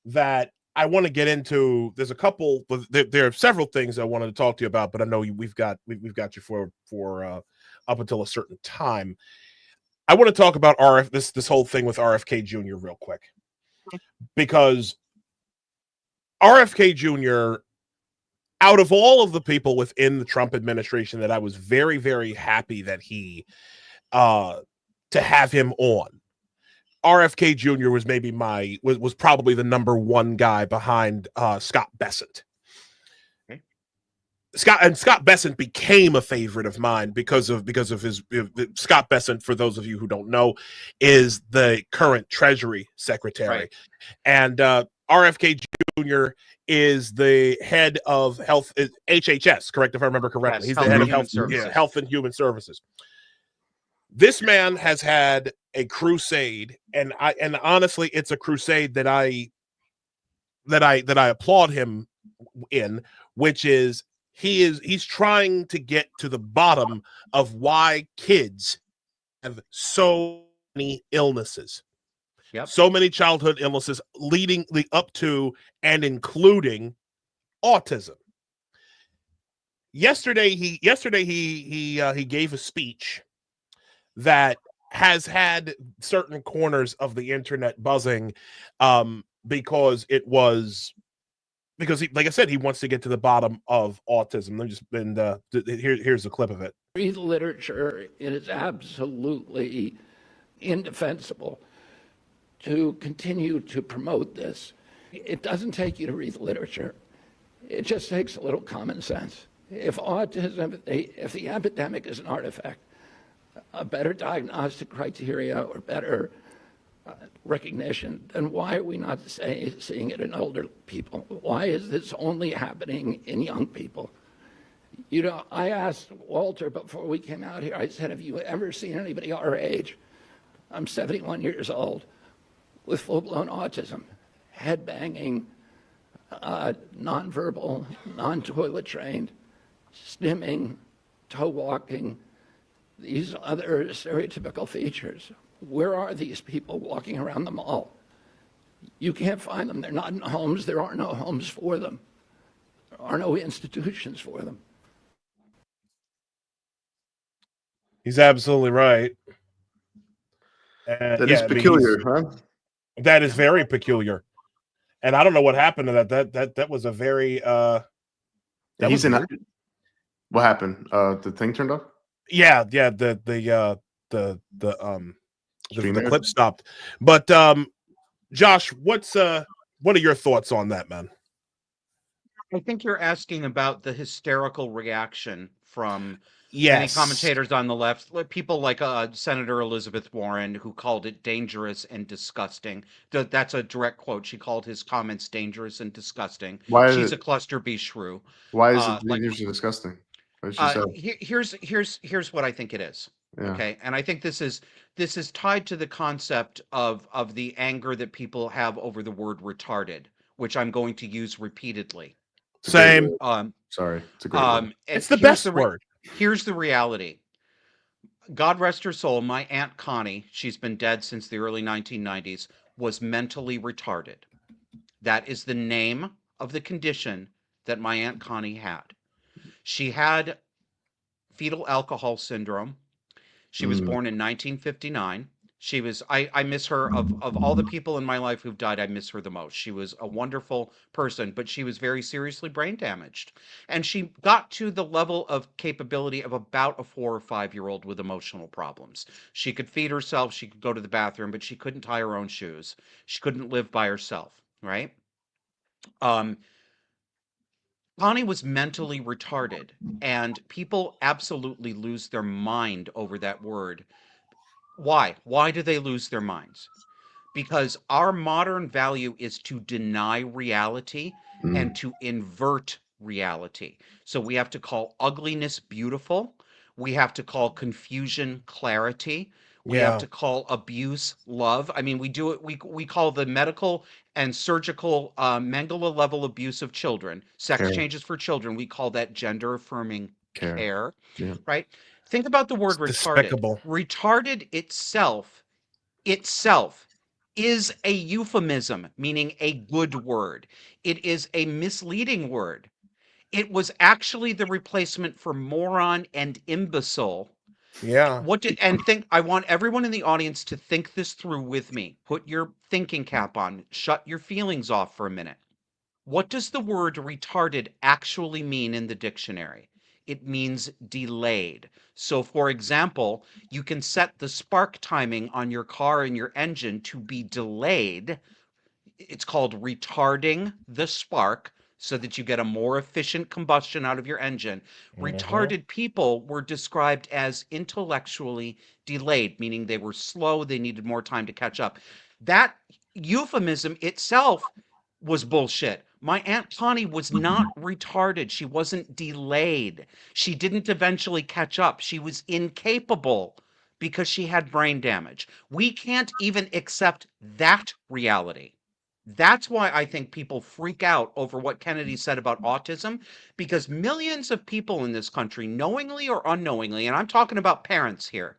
that I want to get into. There's a couple, there are several things I wanted to talk to you about, but I know we've got you for up until a certain time. I want to talk about this whole thing with RFK Jr. real quick, because RFK Jr., out of all of the people within the Trump administration that I was very, very happy that he to have him on, RFK Jr. was maybe was probably the number one guy behind Scott Bessent. Okay. Scott Bessent became a favorite of mine because of his Scott Bessent, for those of you who don't know, is the current Treasury Secretary. Right. And RFK Jr. is the head of health, HHS, correct, if I remember correctly. Yes, He's the head of Health and Human Services. This man has had a crusade, and honestly, it's a crusade that I applaud him in, which is he's trying to get to the bottom of why kids have so many illnesses. Yep. So many childhood illnesses leading up to and including autism. Yesterday he gave a speech that has had certain corners of the internet buzzing, because he, like I said, he wants to get to the bottom of autism. Here's a clip of it. Read literature. It is absolutely indefensible to continue to promote this. It doesn't take you to read the literature. It just takes a little common sense. If autism, if the epidemic is an artifact, a better diagnostic criteria or better recognition, then why are we not seeing it in older people? Why is this only happening in young people? You know, I asked Walter before we came out here, I said, have you ever seen anybody our age? I'm 71 years old with full-blown autism, head banging, nonverbal, non-toilet trained, stimming, toe walking, these other stereotypical features. Where are these people walking around the mall? You can't find them. They're not in homes. There are no homes for them. There are no institutions for them. He's absolutely right. That is peculiar, huh? That is very peculiar. And I don't know what happened to that. That was a very what happened? The thing turned off? Yeah, the clip stopped. But Josh, what are your thoughts on that, man? I think you're asking about the hysterical reaction from many many commentators on the left, people like Senator Elizabeth Warren, who called it dangerous and disgusting. That's a direct quote. She called his comments dangerous and disgusting. She's a cluster B shrew. Why is it dangerous and disgusting? Here's what I think it is. Yeah. Okay, and I think this is tied to the concept of the anger that people have over the word retarded, which I'm going to use repeatedly. Same. Sorry, it's a great word. It's the best word. Here's the reality. God rest her soul, my Aunt Connie, she's been dead since the early 1990s, was mentally retarded. That is the name of the condition that my Aunt Connie had. She had fetal alcohol syndrome. She was born in 1959. She was I miss her. Of all the people in my life who've died, I miss her the most. She was a wonderful person, but she was very seriously brain damaged. And she got to the level of capability of about a 4 or 5-year-old with emotional problems. She could feed herself, she could go to the bathroom, but she couldn't tie her own shoes. She couldn't live by herself, right? Um, Connie was mentally retarded, and people absolutely lose their mind over that word. Why? Why do they lose their minds? Because our modern value is to deny reality and to invert reality. So we have to call ugliness beautiful. We have to call confusion clarity. We have Yeah. to call abuse love. I mean, we do it. We call the medical and surgical Mengele level abuse of children, sex Care. changes for children. We call that gender affirming Care. care, Yeah. right? Think about the word It's retarded. despicable. Retarded itself is a euphemism, meaning a good word. It is a misleading word. It was actually the replacement for moron and imbecile. Yeah. I want everyone in the audience to think this through with me. Put your thinking cap on. Shut your feelings off for a minute. What does the word retarded actually mean in the dictionary? It means delayed. So, for example, you can set the spark timing on your car and your engine to be delayed. It's called retarding the spark so that you get a more efficient combustion out of your engine. Retarded people were described as intellectually delayed, meaning they were slow, they needed more time to catch up. That euphemism itself was bullshit. My Aunt Connie was not retarded. She wasn't delayed. She didn't eventually catch up. She was incapable because she had brain damage. We can't even accept that reality. That's why I think people freak out over what Kennedy said about autism, because millions of people in this country, knowingly or unknowingly, and I'm talking about parents here,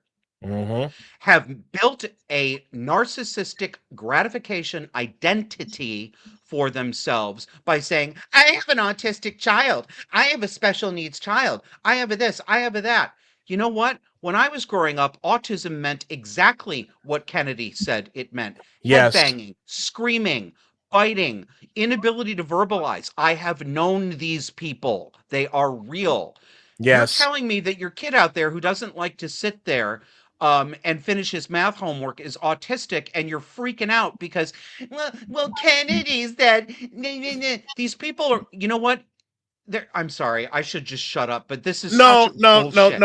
have built a narcissistic gratification identity for themselves by saying, I have an autistic child. I have a special needs child. I have a this. I have a that. You know what? When I was growing up, autism meant exactly what Kennedy said it meant. Yes. Headbanging, screaming, biting, inability to verbalize. I have known these people. They are real. You're Yes. telling me that your kid out there who doesn't like to sit there and finish his math homework is autistic, and you're freaking out because, well, Kennedy's that. These people are, you know what? I'm sorry, I should just shut up, but this is No. such bullshit.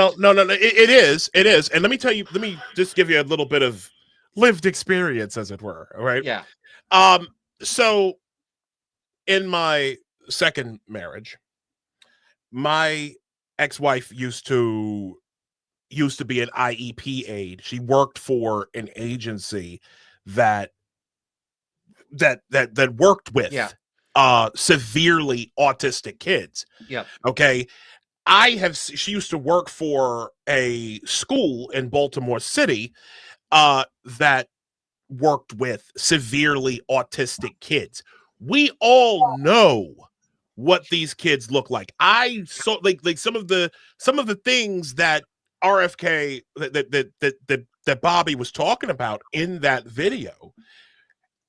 It is. And let me tell you, let me just give you a little bit of lived experience, as it were. All right. Yeah. So in my second marriage, my ex-wife used to be an IEP aide. She worked for an agency that worked with severely autistic kids. Yeah. Okay. She used to work for a school in Baltimore City that worked with severely autistic kids. We all know what these kids look like. I saw like some of the things that RFK that Bobby was talking about in that video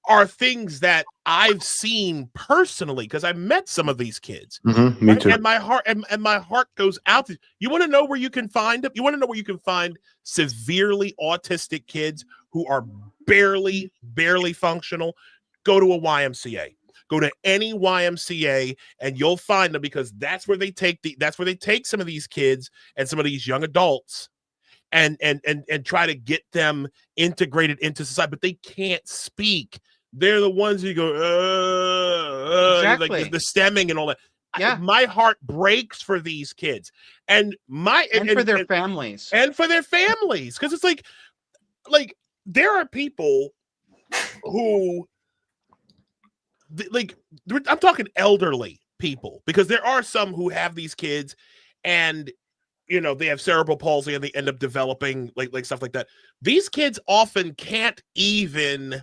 are things that I've seen personally because I met some of these kids. Me too. And my heart goes out to you. Want to know where you can find them? You want to know where you can find severely autistic kids who are barely functional? Go to a YMCA. Go to any YMCA and you'll find them, because that's where they take some of these kids and some of these young adults and try to get them integrated into society, but they can't speak. They're the ones who go, Exactly. like the stemming and all that. Yeah. My heart breaks for these kids and for their families. And for their families. Because it's like there are people who, like, I'm talking elderly people, because there are some who have these kids and, you know, they have cerebral palsy and they end up developing like stuff like that. These kids often can't even,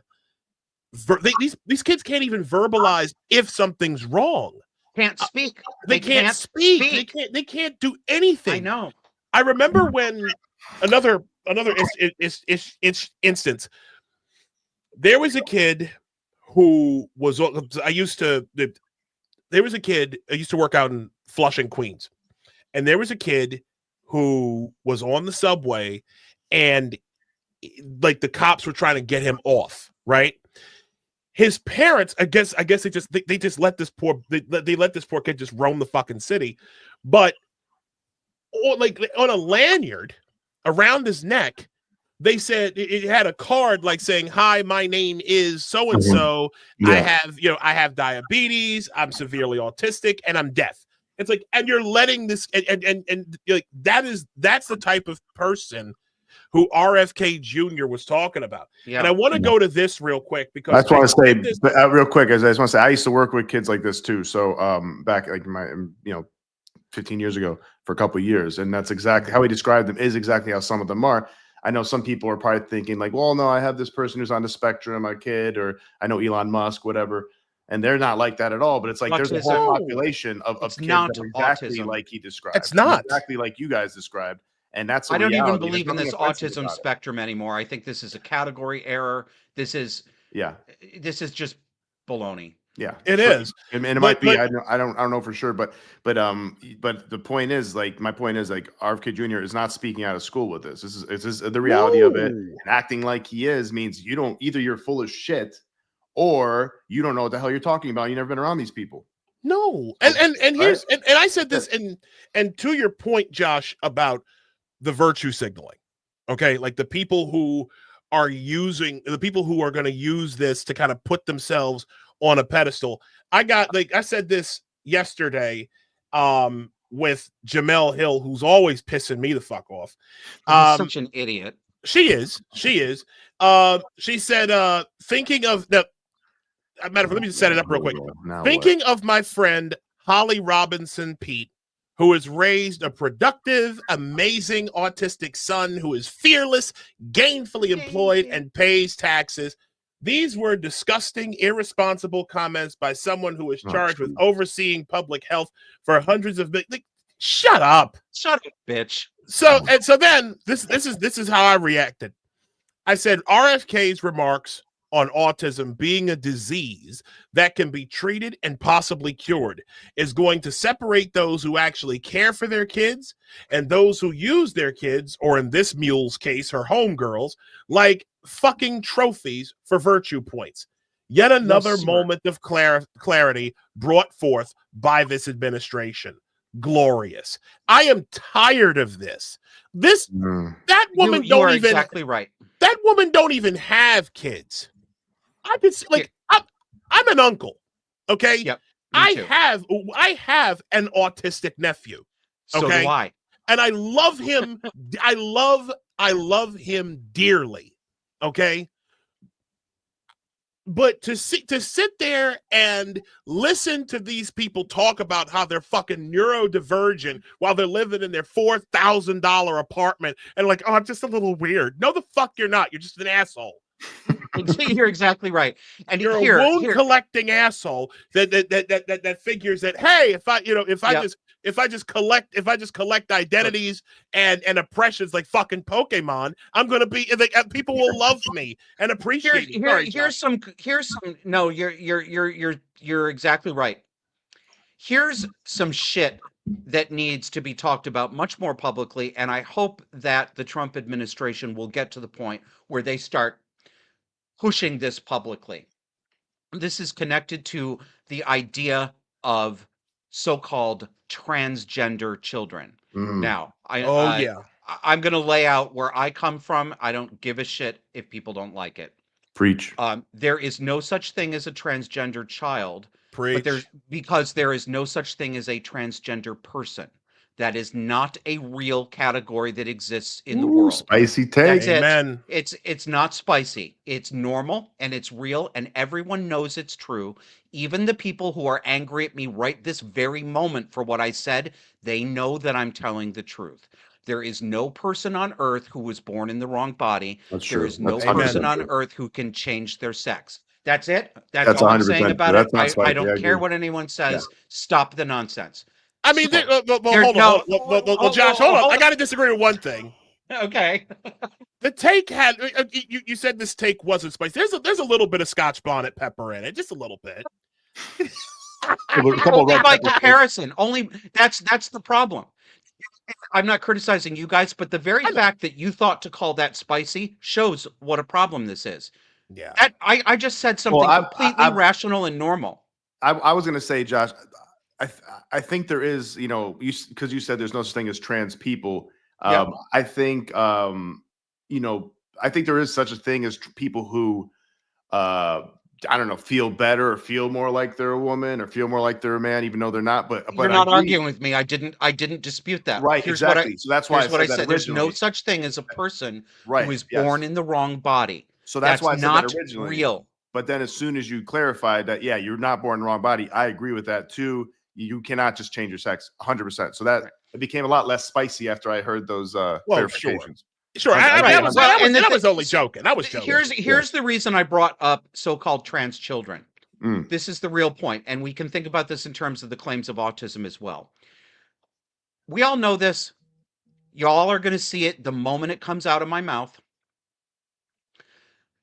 these kids can't even verbalize if something's wrong. Can't speak. They can't speak. They can't do anything. I know. I remember when another instance. There was a kid who was. There was a kid. I used to work out in Flushing, Queens, and there was a kid who was on the subway, and like the cops were trying to get him off. Right. His parents, I guess they just let this poor kid just roam the fucking city, but like on a lanyard around his neck, they said it had a card like saying, "Hi, my name is so and so. I have diabetes. I'm severely autistic, and I'm deaf." It's like, and you're letting this, and like that's the type of person who RFK Jr. was talking about. Yeah. And I want to go to this real quick because I just want to say real quick, as I just want to say, I used to work with kids like this too. So back like 15 years ago for a couple of years, and that's exactly how he described them. Is exactly how some of them are. I know some people are probably thinking like, well, no, I have this person who's on the spectrum, a kid, or I know Elon Musk, whatever. And they're not like that at all. But it's like there's a whole population of kids that are exactly like he described. It's not exactly like you guys described. And that's I don't even believe in this autism spectrum anymore. I think this is a category error. This is just baloney. Yeah, it is, and it might be. I don't know for sure, but the point is, like, my point is, like, RFK Jr. is not speaking out of school with this. This is the reality of it. And acting like he is means you're full of shit, or you don't know what the hell you're talking about. You've never been around these people. No, and here's and I said this, and to your point, Josh, about the virtue signaling. Okay, like the people who are going to use this to kind of put themselves on a pedestal. I said this yesterday with Jamel Hill, who's always pissing me the fuck off. Such an idiot. She is. She said, thinking of the matter of fact, let me just set it up real quick. Thinking of my friend Holly Robinson Pete, who has raised a productive, amazing autistic son who is fearless, gainfully employed, and pays taxes. These were disgusting, irresponsible comments by someone who is charged with overseeing public health for hundreds of like, shut up, bitch. So then this is how I reacted. I said RFK's remarks on autism being a disease that can be treated and possibly cured is going to separate those who actually care for their kids and those who use their kids, or in this mule's case, her homegirls, like fucking trophies for virtue points. Yet another moment of clarity brought forth by this administration. Glorious. I am tired of this. That woman exactly right. That woman don't even have kids. I could see, like, I'm an uncle. Okay. Yep. I have an autistic nephew. Okay. So do I. And I love him. I love him dearly. Okay. But to sit there and listen to these people talk about how they're fucking neurodivergent while they're living in their $4,000 apartment and like, oh, I'm just a little weird. No, the fuck you're not. You're just an asshole. You're exactly right. And you're a wound collecting asshole that figures that, hey, if I just collect identities and oppressions like fucking Pokemon, I'm gonna be people will love me and appreciate me. No, you're exactly right. Here's some shit that needs to be talked about much more publicly, and I hope that the Trump administration will get to the point where they start pushing this publicly. This is connected to the idea of so-called transgender children. Now, I'm going to lay out where I come from. I don't give a shit if people don't like it. Preach. There is no such thing as a transgender child. Preach. But because there is no such thing as a transgender person. That is not a real category that exists in the world. Spicy take. Amen. It's not spicy. It's normal and it's real and everyone knows it's true. Even the people who are angry at me right this very moment for what I said, they know that I'm telling the truth. There is no person on earth who was born in the wrong body. There is no person on earth who can change their sex. That's it. That's all I'm saying about it. I don't care what anyone says. Yeah. Stop the nonsense. I mean, Josh, hold on. I got to disagree with one thing. Okay. The take had you said this take wasn't spicy. There's a little bit of Scotch bonnet pepper in it, just a little bit. Only by comparison. Only that's the problem. I'm not criticizing you guys, but the very fact that you thought to call that spicy shows what a problem this is. Yeah. I just said something completely rational and normal. I was going to say, Josh, I think there is, because you said there's no such thing as trans people. I think, I think there is such a thing as people who, I don't know, feel better or feel more like they're a woman or feel more like they're a man, even though they're not. But you're not arguing with me. I didn't dispute that. Right. Exactly. So that's why I said. There's no such thing as a person who is born in the wrong body. So that's why I said not that originally. Real. But then as soon as you clarified that, yeah, you're not born in the wrong body, I agree with that too. You cannot just change your sex 100%. So that it became a lot less spicy after I heard those clarifications. Sure. I was only joking. I was joking. Here's the reason I brought up so-called trans children. This is the real point, and we can think about this in terms of the claims of autism as well. We all know this. Y'all are going to see it the moment it comes out of my mouth.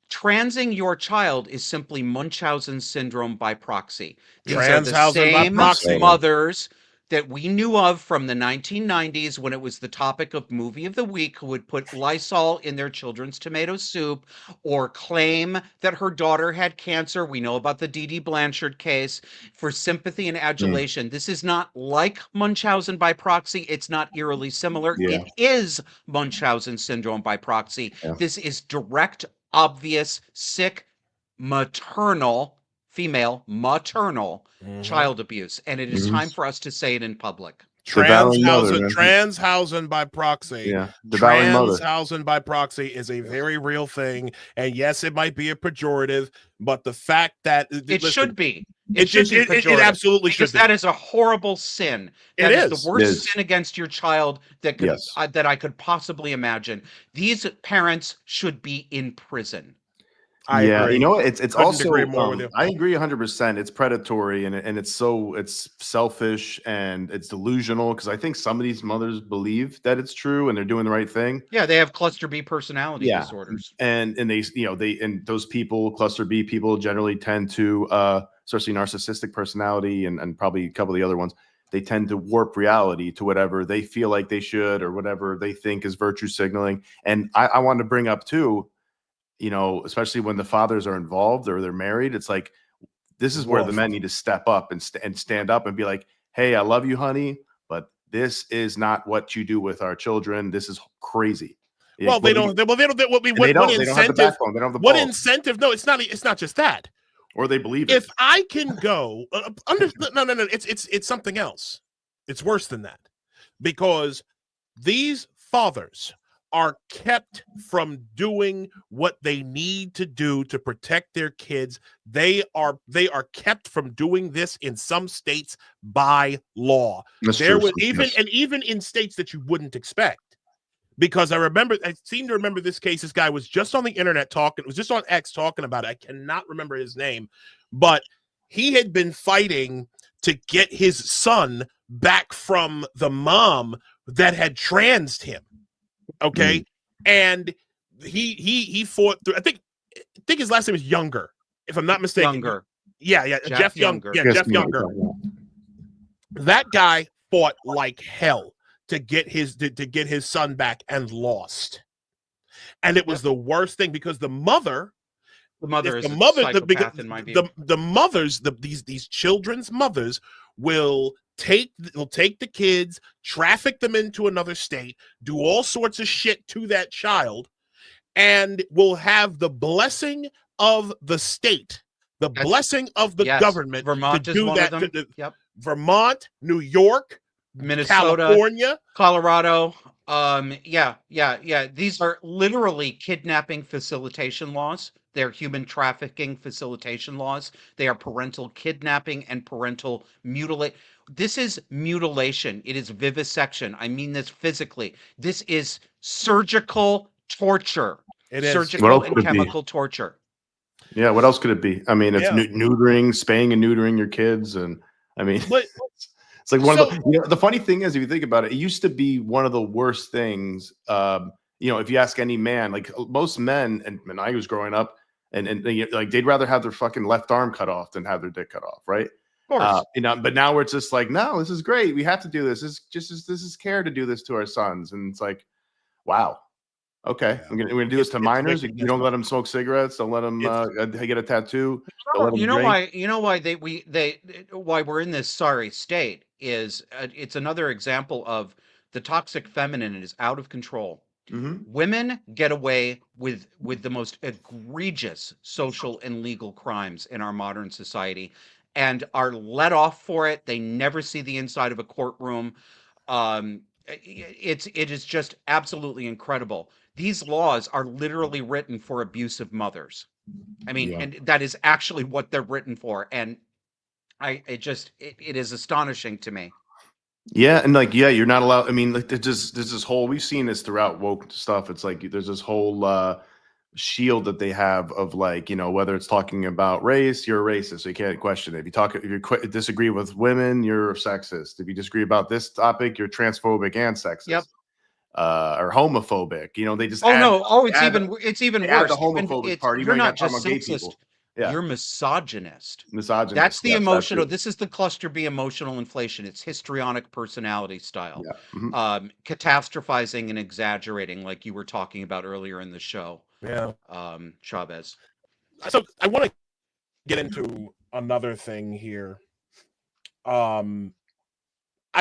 Transing your child is simply Munchausen syndrome by proxy. These are the same mothers that we knew of from the 1990s when it was the topic of movie of the week, who would put Lysol in their children's tomato soup or claim that her daughter had cancer. We know about the Dee Dee Blanchard case for sympathy and adulation. This is not like Munchausen by proxy. It's not eerily similar. It is Munchausen syndrome by proxy. This is direct, obvious, sick, female maternal child abuse, and it is time for us to say it in public. Transhausen by proxy. Yeah, Transhausen by proxy is a very real thing, and yes, it might be a pejorative, but the fact that it should be. It absolutely should be. That is a horrible sin. That is the worst sin against your child that could that I could possibly imagine. These parents should be in prison. I agree. It's also I agree 100%. It's predatory and it's selfish and it's delusional, because I think some of these mothers believe that it's true and they're doing the right thing. Yeah, they have cluster B personality disorders. And those people, cluster B people, generally tend to especially narcissistic personality and probably a couple of the other ones, they tend to warp reality to whatever they feel like they should or whatever they think is virtue signaling. And I wanted to bring up too, especially when the fathers are involved or they're married, it's like, this is where the men need to step up and stand up and be like, hey, I love you, honey, but this is not what you do with our children. This is crazy. Well, they don't. What incentive? What incentive? No, it's not just that. Or they believe it. If I can go no, it's something else. It's worse than that, because these fathers are kept from doing what they need to do to protect their kids. They are kept from doing this in some states by law. Even in states that you wouldn't expect. Because I seem to remember this case. This guy was just on the internet talking. It was just on X talking about it. I cannot remember his name, but he had been fighting to get his son back from the mom that had transed him. Okay. And he fought through, I think his last name is Younger, if I'm not mistaken. Younger. Yeah. Jeff Younger. Yeah, Jeff Younger. That guy fought like hell to get his son back and lost. And it was the worst thing, because the mother these children's mothers will take the kids, traffic them into another state, do all sorts of shit to that child, and will have the blessing of the state, blessing of the government. Vermont to is do one that. of them. Vermont, New York, Minnesota, California, Colorado. These are literally kidnapping facilitation laws. They're human trafficking facilitation laws. They are parental kidnapping and parental mutilation. This is mutilation. It is vivisection. I mean this physically. This is surgical torture. It is surgical and chemical torture. Yeah, what else could it be? I mean, it's neutering, spaying and neutering your kids, and I mean, It's like one of the, the funny thing is, if you think about it, it used to be one of the worst things. If you ask any man, like most men, and when I was growing up, and like they'd rather have their fucking left arm cut off than have their dick cut off, right? Of course. But now we're just like, no, this is great. We have to do this. This is care to do this to our sons, and it's like, wow. Okay, we're gonna do this to minors. You don't let them smoke cigarettes. Don't let them get a tattoo. You know why why we're in this sorry state is it's another example of the toxic feminine is out of control. Mm-hmm. Women get away with the most egregious social and legal crimes in our modern society, and are let off for it. They never see the inside of a courtroom. It is just absolutely incredible. These laws are literally written for abusive mothers. I mean, and that is actually what they're written for. And it is astonishing to me. Yeah, and you're not allowed. I mean, like there's this whole, we've seen this throughout woke stuff. It's like there's this whole shield that they have of whether it's talking about race, you're a racist, so you can't question it. If you disagree with women, you're sexist. If you disagree about this topic, you're transphobic and sexist. Yep. Or homophobic. They just it's even worse. The homophobic part. You're not just sexist. You're misogynist. Misogynist. That's the emotional. This is the cluster B emotional inflation. It's histrionic personality style. Yeah. Mm-hmm. Catastrophizing and exaggerating, like you were talking about earlier in the show. Yeah. Chavez. So I want to get into another thing here. I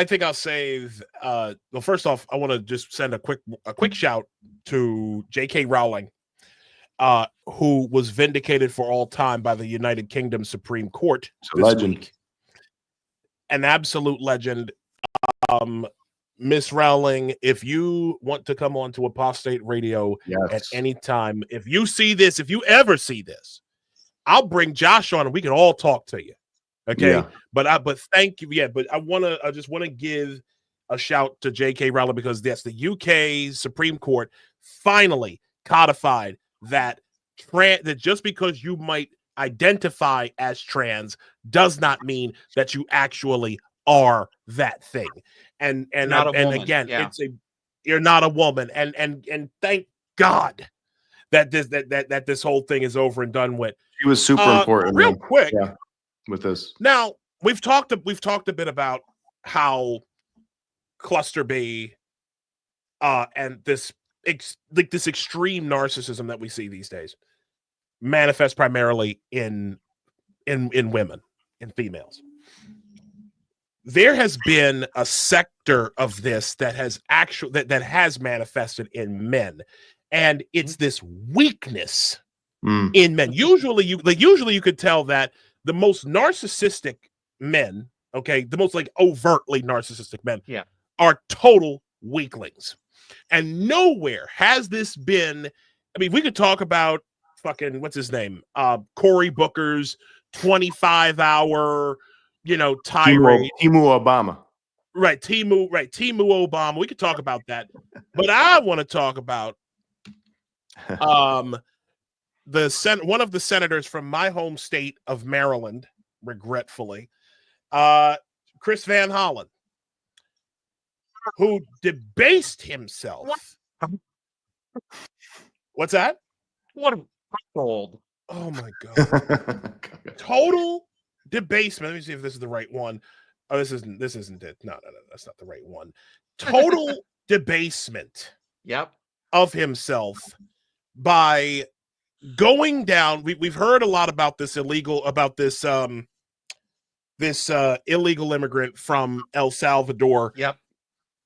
think I'll save. Well, first off, I want to just send a quick shout to J.K. Rowling, who was vindicated for all time by the United Kingdom Supreme Court. Legend, week. An absolute legend. Miss Rowling, if you want to come on to Apostate Radio at any time, if you ever see this, I'll bring Josh on and we can all talk to you. Okay. Yeah. But thank you. Yeah. But I just want to give a shout to J.K. Rowling because that's the UK Supreme Court finally codified that that just because you might identify as trans does not mean that you actually are that thing. And again, you're not a woman. And thank God that this whole thing is over and done with. She was super important. Real quick. Yeah. With this. Now, we've talked a bit about how cluster B and this extreme narcissism that we see these days manifests primarily in women, in females. There has been a sector of this that has that has manifested in men, and it's this weakness in men. Usually you could tell that the most narcissistic men, the most overtly narcissistic men, are total weaklings. And nowhere has this been. I mean, we could talk about fucking what's his name, Cory Booker's 25-hour, tirade. Timu Obama. Right, Timu Obama. We could talk about that, but I want to talk about one of the senators from my home state of Maryland, regretfully, Chris Van Hollen, who debased himself. What's that? What a old. Oh my God. Total debasement. Let me see if this is the right one. Oh, this isn't it. No, that's not the right one. Total debasement. Yep. Of himself by going down. We've heard a lot about this illegal immigrant from El Salvador. Yep.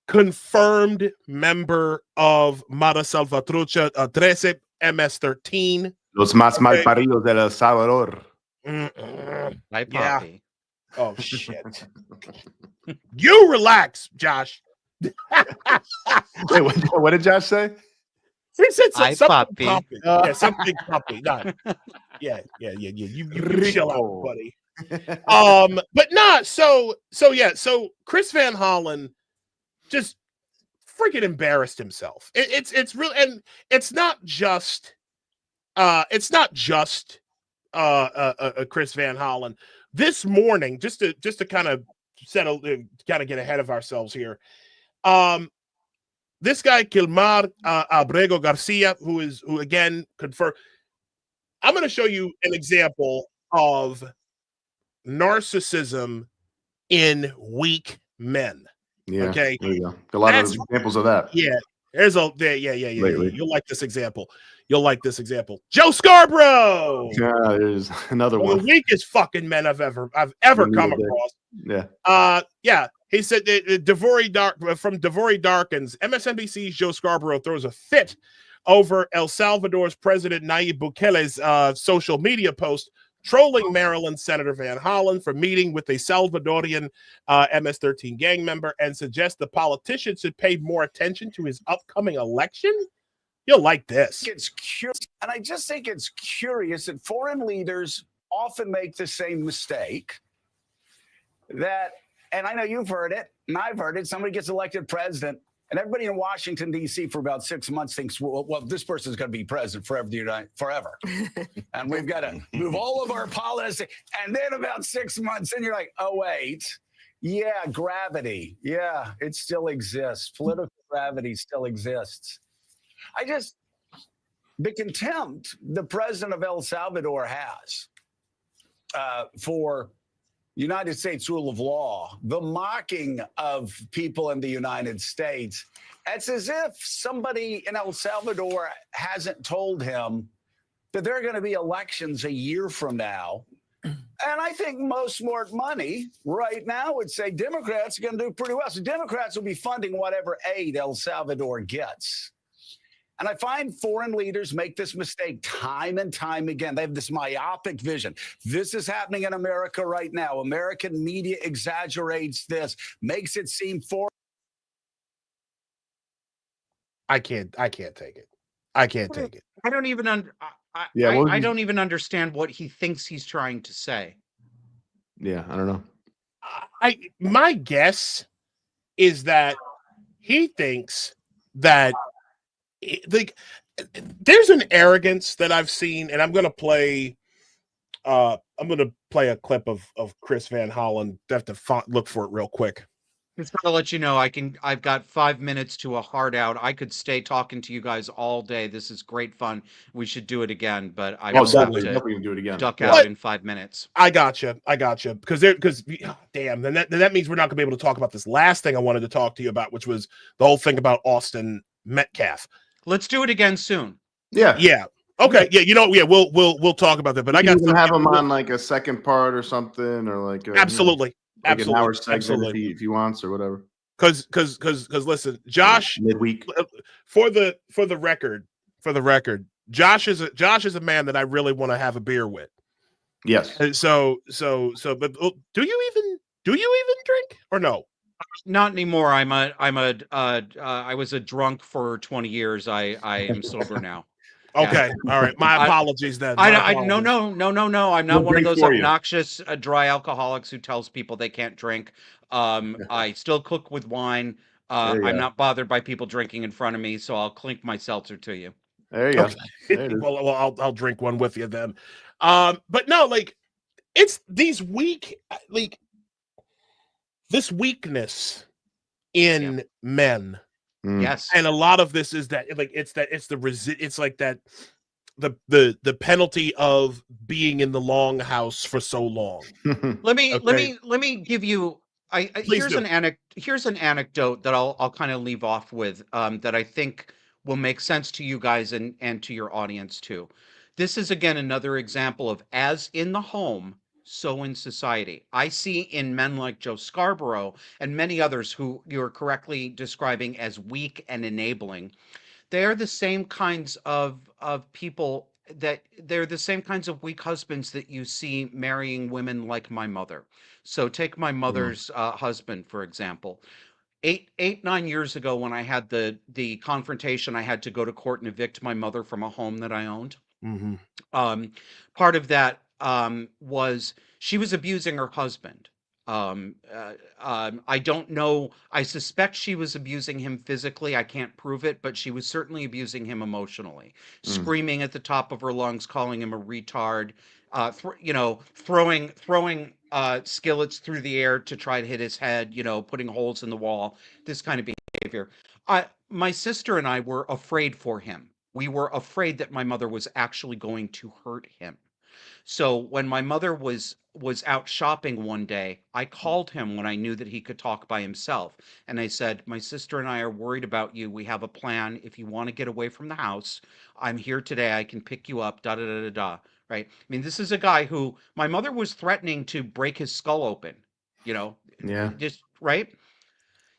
Confirmed member of Mara Salvatrucha 13 MS-13. Los más malparidos de El Salvador. Hi, Poppy. Oh, shit. You relax, Josh. Wait, what did Josh say? He said something puppy. Yeah, something puppy. Not. Yeah. You chill out, buddy. But not so Chris Van Hollen just freaking embarrassed himself. It's real, and it's not just Chris Van Hollen. This morning, just to kind of kind of get ahead of ourselves here. This guy Kilmar Abrego Garcia, who again confirmed. I'm going to show you an example of narcissism in weak men. Yeah. Okay. There you go. A lot of examples of that. Yeah. There's a yeah. Lately. You'll like this example. Joe Scarborough. Yeah, there's another one. The weakest fucking men I've ever come across. Yeah. Yeah. He said from Devory Darkins, MSNBC's Joe Scarborough throws a fit over El Salvador's President Nayib Bukele's social media post trolling Maryland Senator Van Hollen for meeting with a Salvadorian MS-13 gang member and suggests the politician should pay more attention to his upcoming election. You'll like this. It's curious, and I just think it's curious that foreign leaders often make the same mistake that, and I know you've heard it, and I've heard it, somebody gets elected president, and everybody in Washington, D.C. for about 6 months thinks, well this person's going to be president forever. And we've got to move all of our policy. And then about 6 months, and you're like, oh, wait. Yeah, gravity. Yeah, it still exists. Political gravity still exists. The contempt the president of El Salvador has for United States rule of law, the mocking of people in the United States, it's as if somebody in El Salvador hasn't told him that there are going to be elections a year from now. And I think most smart money right now would say Democrats are going to do pretty well. So Democrats will be funding whatever aid El Salvador gets. And I find foreign leaders make this mistake time and time again. They have this myopic vision. This is happening in America right now. American media exaggerates this, makes it seem I can't take it. I can't take it. I don't even I don't even understand what he thinks he's trying to say. Yeah, I don't know. My guess is that he thinks that there's an arrogance that I've seen, and I'm gonna play a clip of Chris Van Hollen. I have to look for it real quick. Just to let you know, I've got 5 minutes to a hard out. I could stay talking to you guys all day. This is great fun. We should do it again, but I will have to do it again. duck out in 5 minutes. I gotcha. Because damn, then that means we're not gonna be able to talk about this last thing I wanted to talk to you about, which was the whole thing about Austin Metcalf. Let's do it again soon. Yeah. Okay. Yeah. We'll talk about that. But I got to have him on like a second part or something, or like absolutely, like an hour segment if he wants or whatever. Because listen, Josh, midweek for the record, Josh is a man that I really want to have a beer with. Yes. And so, but do you even drink or no? Not anymore. I was a drunk for 20 years. I am sober now. Okay. Yeah. All right. My apologies then. No. I'm not one of those obnoxious dry alcoholics who tells people they can't drink. I still cook with wine. I'm not bothered by people drinking in front of me, so I'll clink my seltzer to you. There you go. Okay. Well, I'll drink one with you then. But no, it's these this weakness in men. Yes. And a lot of this is that it's like that the penalty of being in the long house for so long. Let me give you here's an anecdote that I'll kind of leave off with that I think will make sense to you guys and to your audience too. This is again another example of as in the home, so in society. I see in men like Joe Scarborough and many others who you're correctly describing as weak and enabling. They're the same kinds of people they're the same kinds of weak husbands that you see marrying women like my mother. So take my mother's husband, for example. 9 years ago when I had the confrontation, I had to go to court and evict my mother from a home that I owned. Mm-hmm. Part of that was she was abusing her husband. I don't know. I suspect she was abusing him physically. I can't prove it, but she was certainly abusing him emotionally, screaming at the top of her lungs, calling him a retard, throwing skillets through the air to try to hit his head, putting holes in the wall, this kind of behavior. My sister and I were afraid for him. We were afraid that my mother was actually going to hurt him. So when my mother was out shopping one day, I called him when I knew that he could talk by himself. And I said, "My sister and I are worried about you. We have a plan. If you want to get away from the house, I'm here today. I can pick you up, da da da da da." Right? I mean, this is a guy who my mother was threatening to break his skull open, Yeah. just right.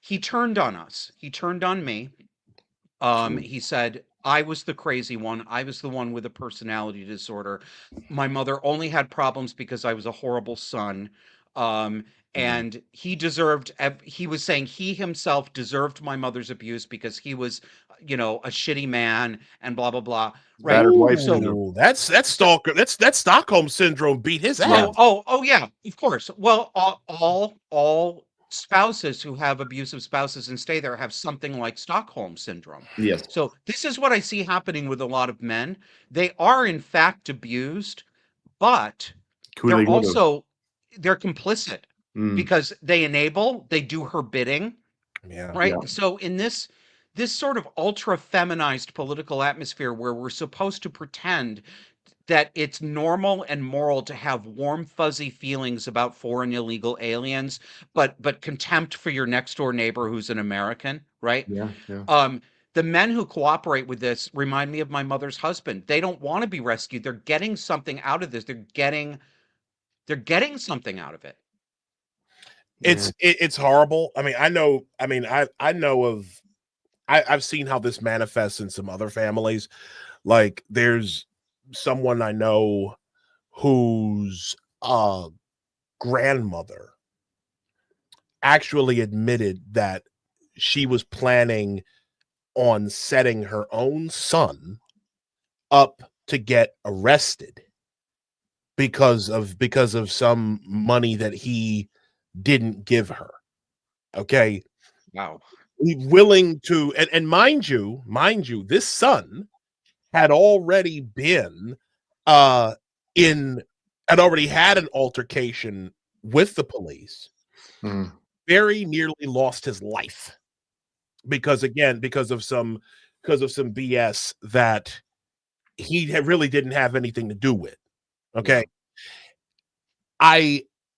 He turned on us. He turned on me. He said, I was the crazy one. I was the one with a personality disorder. My mother only had problems because I was a horrible son. And he was saying he himself deserved my mother's abuse because he was, a shitty man and blah, blah, blah. Right. Battered wife Ooh, syndrome. that's stalker. That's Stockholm syndrome. Beat his Yeah. ass. Oh, yeah, of course. Well, all spouses who have abusive spouses and stay there have something like Stockholm syndrome. Yes. So this is what I see happening with a lot of men. They are in fact abused, but they're complicit because they enable, they do her bidding. Yeah. Right. Yeah. So in this sort of ultra feminized political atmosphere where we're supposed to pretend that it's normal and moral to have warm, fuzzy feelings about foreign illegal aliens, but contempt for your next door neighbor who's an American, right? Yeah. Yeah. The men who cooperate with this remind me of my mother's husband. They don't want to be rescued. They're getting something out of this. They're getting something out of it. It's horrible. I mean, I know I've seen how this manifests in some other families. Like there's someone I know whose grandmother actually admitted that she was planning on setting her own son up to get arrested because of some money that he didn't give her. Okay. Wow. Willing to, and mind you, this son had already been had already had an altercation with the police, very nearly lost his life because of some BS that he really didn't have anything to do with. Okay.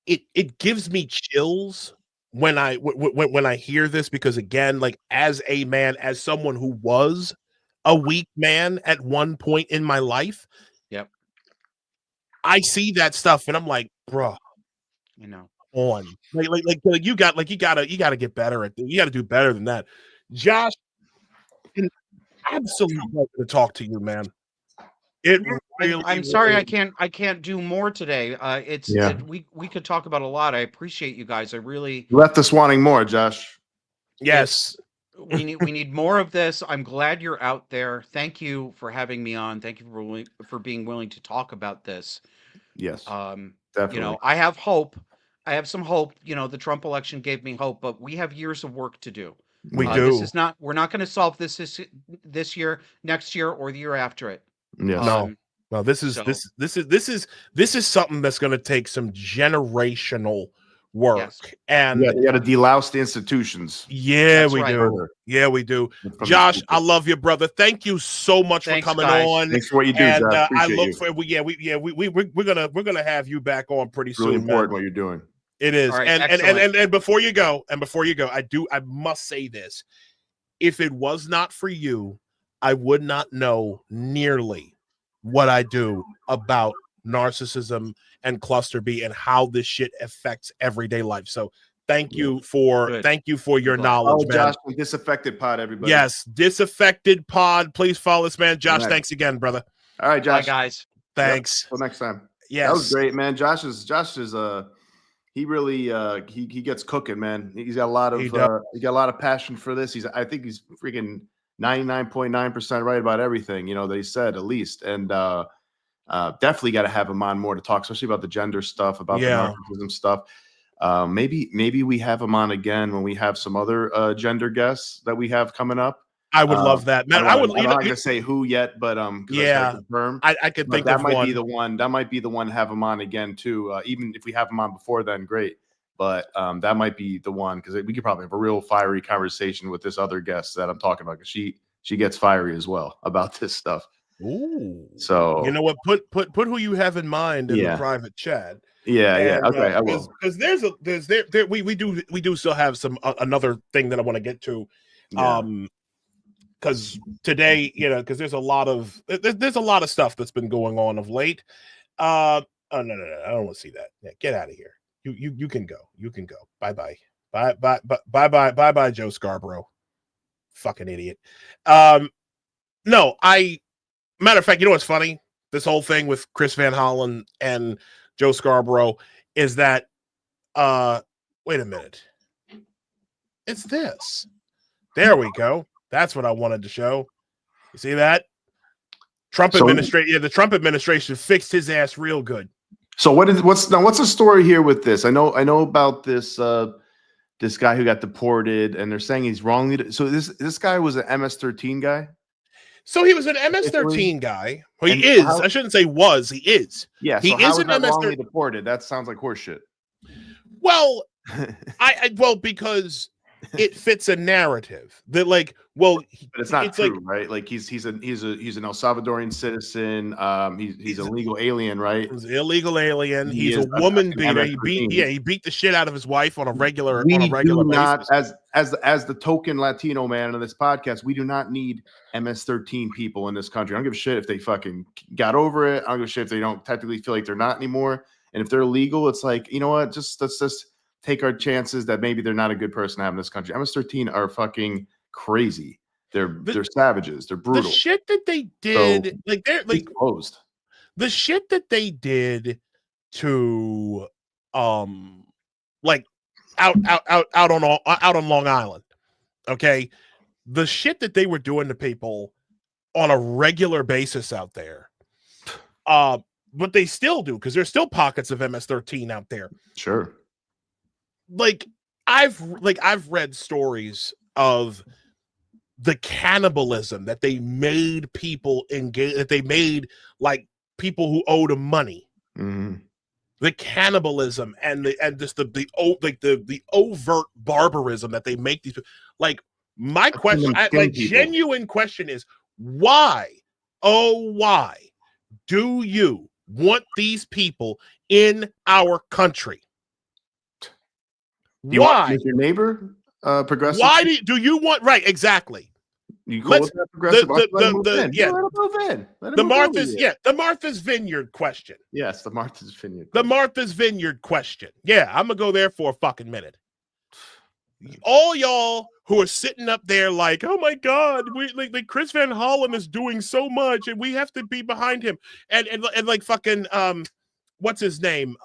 It gives me chills when I hear this, because again, like as a man, as someone who was a weak man at one point in my life, yep, I see that stuff and I'm like, bro, like you gotta get better at you gotta do better than that. Josh, an absolute pleasure to talk to you, man. I'm sorry I can't do more today. We could talk about a lot. I appreciate you guys. I really left us wanting more, Josh. Yes. We need more of this. I'm glad you're out there. Thank you for having me on. Thank you for being willing to talk about this. Yes. Definitely. I have hope. I have some hope. The Trump election gave me hope, but we have years of work to do. We do. We're not going to solve this year, next year, or the year after it. Yes. No, this is something that's going to take some generational work. Yes. And you got to delouse the institutions. Yeah, we do. Yeah, we do. Josh, I love you, brother. Thank you so much for coming on. Thanks for what you do, and, Josh. I look for we're gonna have you back on pretty soon. Really important man. what you're doing. It is. Right, and before you go, I must say this. If it was not for you, I would not know nearly what I do about narcissism and cluster B and how this shit affects everyday life. So thank you for your knowledge, man. Josh, Disaffected Pod, everybody. Yes, Disaffected Pod. Please follow us, man. Josh, thanks again, brother. All right, Josh. Bye, guys. Thanks. Till next time. Yes. That was great, man. Josh is he really he gets cooking, man. He's got a lot of passion for this. I think he's freaking 99.9% right about everything, that he said, at least. And definitely got to have him on more to talk, especially about the gender stuff, about the narcissism stuff. Maybe we have him on again when we have some other gender guests that we have coming up. I would love that, man. I'm not going to say who yet, but yeah, I could think that of might one. be the one. That might be the one. Have him on again too. Even if we have him on before then, great. But that might be the one because we could probably have a real fiery conversation with this other guest that I'm talking about because she gets fiery as well about this stuff. Ooh. So you know what? Put who you have in mind in the private chat. Yeah. Okay, I will. Because we do still have some another thing that I want to get to. Because today, because there's a lot of stuff that's been going on of late. Oh no, I don't want to see that. Yeah, get out of here. You can go. You can go. Bye. Bye, Joe Scarborough. Fucking idiot. No, matter of fact, you know what's funny? This whole thing with Chris Van Hollen and Joe Scarborough is that wait a minute. It's this. There we go. That's what I wanted to show. You see that? The Trump administration fixed his ass real good. So what's the story here with this? I know about this this guy who got deported, and they're saying he's wrongly. So this guy was an MS-13 guy. So he was an MS-13 guy. Well, he is. I shouldn't say was. He is. Yeah. So he is an MS-13 deported. That sounds like horseshit. Well, because it fits a narrative that but it's not true, right? Like he's an El Salvadorian citizen. He's a legal alien, right? He's an illegal alien. He's a woman beater. He beat the shit out of his wife on a regular basis. As the token Latino man on this podcast, we do not need MS-13 people in this country. I don't give a shit if they fucking got over it. I don't give a shit if they don't technically feel like they're not anymore. And if they're legal, it's like, you know what? Let's just take our chances that maybe they're not a good person to have in this country. MS-13 are fucking crazy. They're savages. They're brutal. The shit that they did, they're closed. The shit that they did to, out on Long Island. Okay, the shit that they were doing to people on a regular basis out there. But they still do because there's still pockets of MS-13 out there. Sure. I've read stories of the cannibalism that they made people engage, that they made people who owed them money. Mm-hmm. The cannibalism and the overt barbarism that they make these. My question, genuine question is why? Oh, why do you want these people in our country? Do you want to make your neighbor progressive? Why do you want right? Exactly. You call it progressive? The Martha's Vineyard question. Yes, the Martha's Vineyard. The Martha's Vineyard question. Yeah, I'm gonna go there for a fucking minute. All y'all who are sitting up there like, oh my God, Chris Van Hollen is doing so much, and we have to be behind him. And fucking what's his name?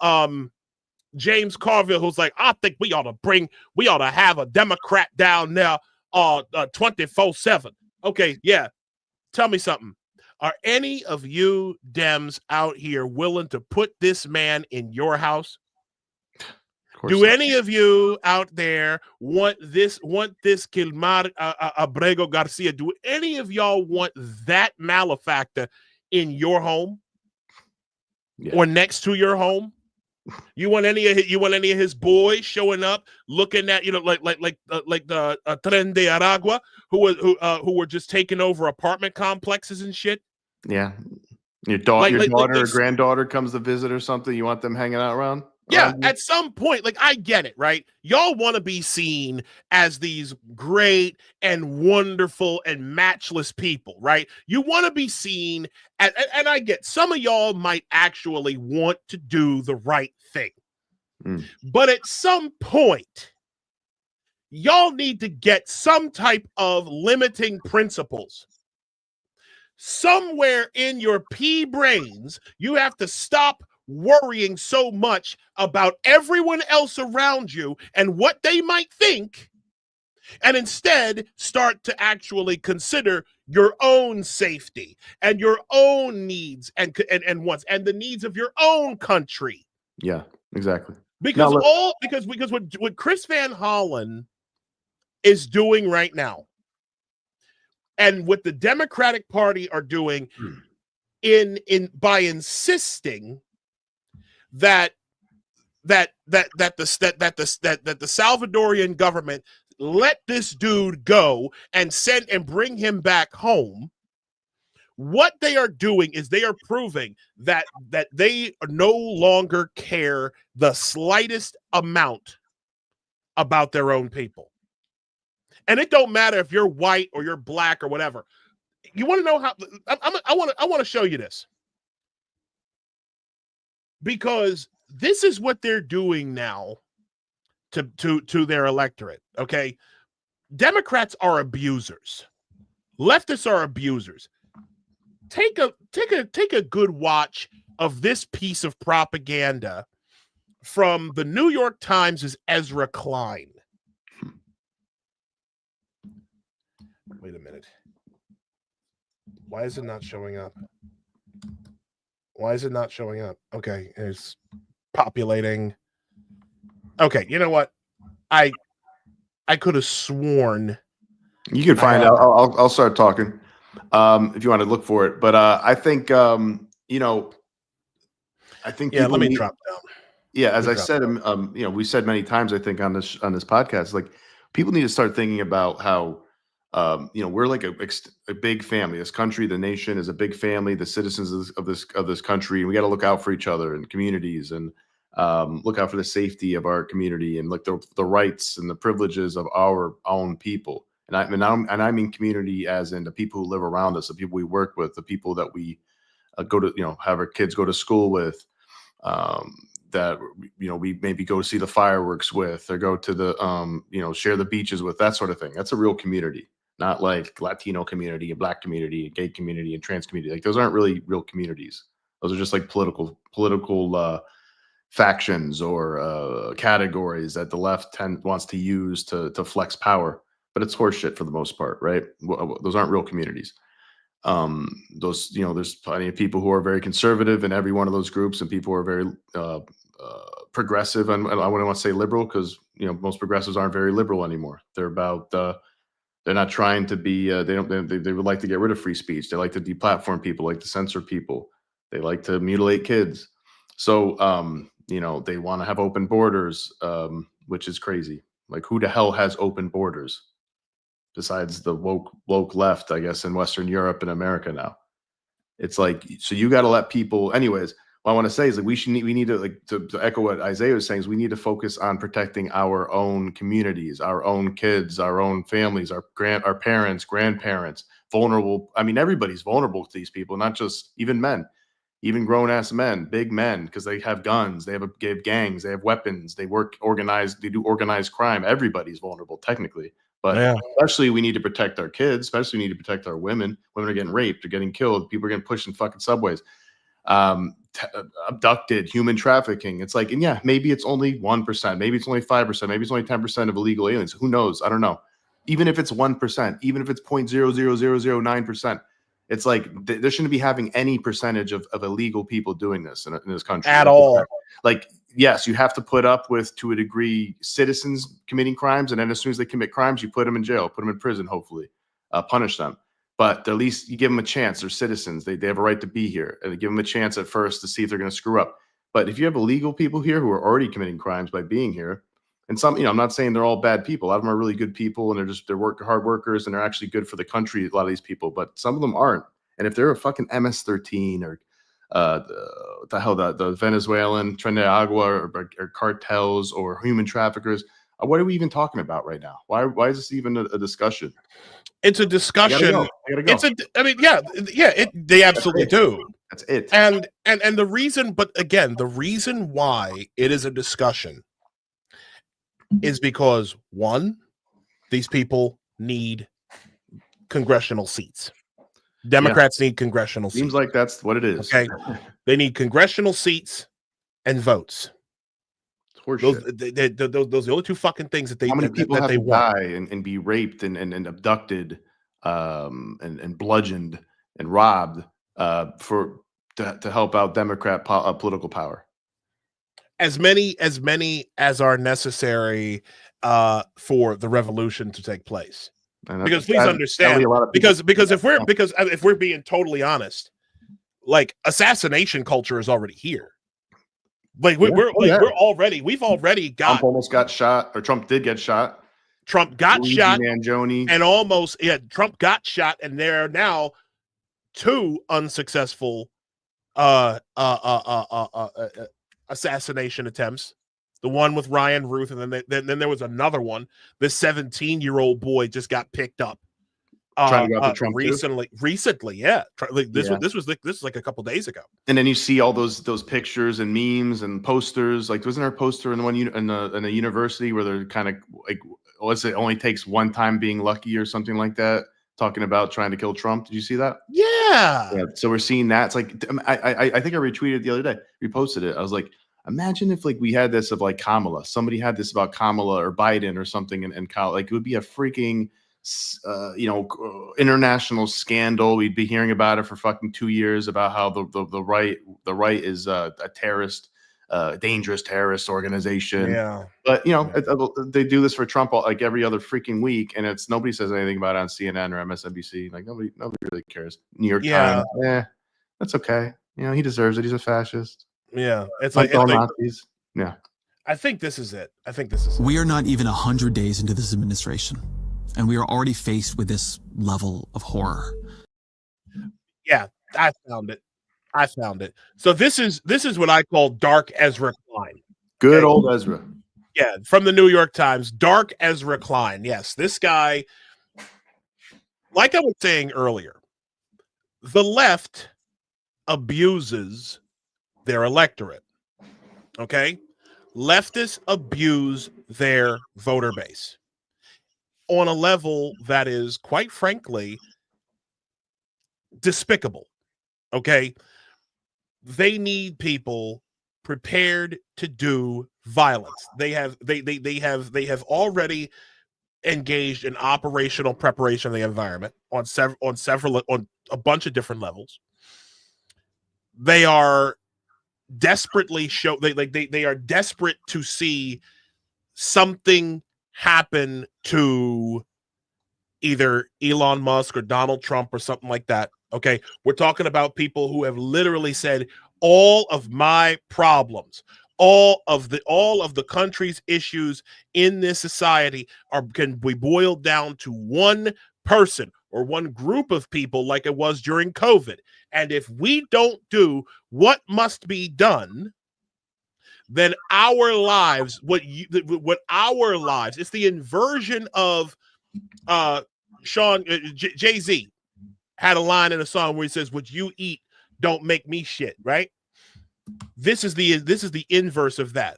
James Carville, who's like, I think we ought to have a Democrat down there 24/7. Okay, yeah. Tell me something. Are any of you Dems out here willing to put this man in your house? Do any of you out there want this Gilmar Abrego Garcia? Do any of y'all want that malefactor in your home or next to your home? You want any of his boys showing up, looking at like the Tren de Aragua, who were just taking over apartment complexes and shit? Yeah, your daughter or granddaughter comes to visit or something. You want them hanging out around? Yeah, at some point, I get it, right? Y'all want to be seen as these great and wonderful and matchless people, right? You want to be seen, and I get some of y'all might actually want to do the right thing. But at some point, y'all need to get some type of limiting principles. Somewhere in your pea brains, you have to stop worrying so much about everyone else around you and what they might think, and instead start to actually consider your own safety and your own needs and wants and the needs of your own country. Yeah, exactly. Because what Chris Van Hollen is doing right now And what the Democratic Party are doing by insisting that the Salvadorian government let this dude go and send and bring him back home, what they are doing is they are proving that they no longer care the slightest amount about their own people. And it don't matter if you're white or you're black or whatever. You want to know how? I want to show you this, because this is what they're doing now to their electorate. Okay, Democrats are abusers. Leftists are abusers. Take a good watch of this piece of propaganda from the New York Times' Ezra Klein. Wait a minute. Why is it not showing up? Why is it not showing up? Okay, it's populating. Okay, you know what? I could have sworn. You can find out. I'll start talking if you want to look for it. But I think I think let me drop down. Yeah, as I said, we said many times, I think on this podcast, like, people need to start thinking about how we're like a big family. This country, the nation, is a big family. The citizens of this country, we got to look out for each other and communities, and look out for the safety of our community, and look the rights and the privileges of our own people. And I mean community as in the people who live around us, the people we work with, the people that we go to, have our kids go to school with, that we maybe go see the fireworks with, or go to the share the beaches with, that sort of thing. That's a real community, not like Latino community, a Black community, a gay community, and trans community. Like, those aren't really real communities. Those are just like political factions or categories that the left wants to use to flex power. But it's horseshit for the most part, right? Those aren't real communities. There's plenty of people who are very conservative in every one of those groups, and people who are very progressive, and I wouldn't want to say liberal, because most progressives aren't very liberal anymore. They're about they're not trying to be they would like to get rid of free speech. They like to deplatform people, like to censor people. They like to mutilate kids. So they want to have open borders, which is crazy. Like, who the hell has open borders besides the woke left, I guess, in Western Europe and America now? It's like, so you got to let people. Anyways, what I want to say is, like, we need to, like, to echo what Isaiah was saying, is we need to focus on protecting our own communities, our own kids, our own families, our parents, grandparents, vulnerable. I mean, everybody's vulnerable to these people, not just even men, even grown ass men, big men, because they have guns, they have gangs, they have weapons, they do organized crime. Everybody's vulnerable technically. But especially we need to protect our kids, especially we need to protect our women. Women are getting raped, they're getting killed, people are getting pushed in fucking subways, abducted, human trafficking. It's like, and yeah, maybe it's only 1%, maybe it's only 5%, maybe it's only 10% of illegal aliens. Who knows? I don't know. Even if it's 1%, even if it's 0.00009%, it's like there shouldn't be having any percentage of illegal people doing this in this country at all. Like, yes, you have to put up with, to a degree, citizens committing crimes, and then as soon as they commit crimes, you put them in jail, put them in prison, hopefully, punish them. But at least you give them a chance. They're citizens. They have a right to be here, and give them a chance at first to see if they're going to screw up. But if you have illegal people here who are already committing crimes by being here, and some, I'm not saying they're all bad people. A lot of them are really good people, and they're hard workers, and they're actually good for the country, a lot of these people, but some of them aren't. And if they're a fucking MS-13 or the Venezuelan Trinidad or cartels or human traffickers, what are we even talking about right now? Why is this even a discussion? It's a discussion. I gotta go. They absolutely do. That's it. And the reason, but again, the reason why it is a discussion is because, one, these people need congressional seats. Democrats need congressional seats. Seems like that's what it is. Okay, they need congressional seats and votes. Those are the only two fucking things that they. How many people have to want. die and be raped and abducted, and bludgeoned and robbed to help out Democrat political power? As many as are necessary for the revolution to take place. Because please understand, because if we're being totally honest, like assassination culture is already here. Like we've already got. Trump almost got shot, or Trump did get shot. Trump got shot, Mangione, and Trump got shot, and there are now 2 unsuccessful assassination attempts. The one with Ryan Ruth, and then there was another one. This 17-year-old boy just got picked up trying to go after Trump recently, yeah. This was like a couple days ago. And then you see all those pictures and memes and posters. Like, wasn't there a poster in the one in a university where they're kind of like, what's it? Only takes one time being lucky or something like that. Talking about trying to kill Trump. Did you see that? Yeah. So we're seeing that. It's like I think I retweeted it the other day. Reposted it. I was like, imagine if like we had this of like Kamala. Somebody had this about Kamala or Biden or something, and like it would be a freaking international scandal. We'd be hearing about it for fucking 2 years about how the right is a terrorist, dangerous terrorist organization. Yeah. But they do this for Trump like every other freaking week, and nobody says anything about it on CNN or MSNBC. Like nobody really cares. New York Times, that's okay. He deserves it. He's a fascist. Yeah, it's like Nazis. Yeah. I think this is it. We are not even 100 days into this administration, and we are already faced with this level of horror. Yeah, I found it. So this is what I call Dark Ezra Klein. Good old Ezra. Yeah, from the New York Times, Dark Ezra Klein. Yes, this guy, like I was saying earlier, the left abuses their electorate. Okay? Leftists abuse their voter base on a level that is, quite frankly, despicable. Okay? They need people prepared to do violence. They have already engaged in operational preparation of the environment on a bunch of different levels. They are desperately they are desperate to see something happen to either Elon Musk or Donald Trump or something like that. Okay, we're talking about people who have literally said all of my problems, all of the country's issues in this society can be boiled down to one person or one group of people, like it was during COVID. And if we don't do what must be done, then our lives, it's the inversion of Jay-Z had a line in a song where he says, "What you eat don't make me shit," right? This is the inverse of that.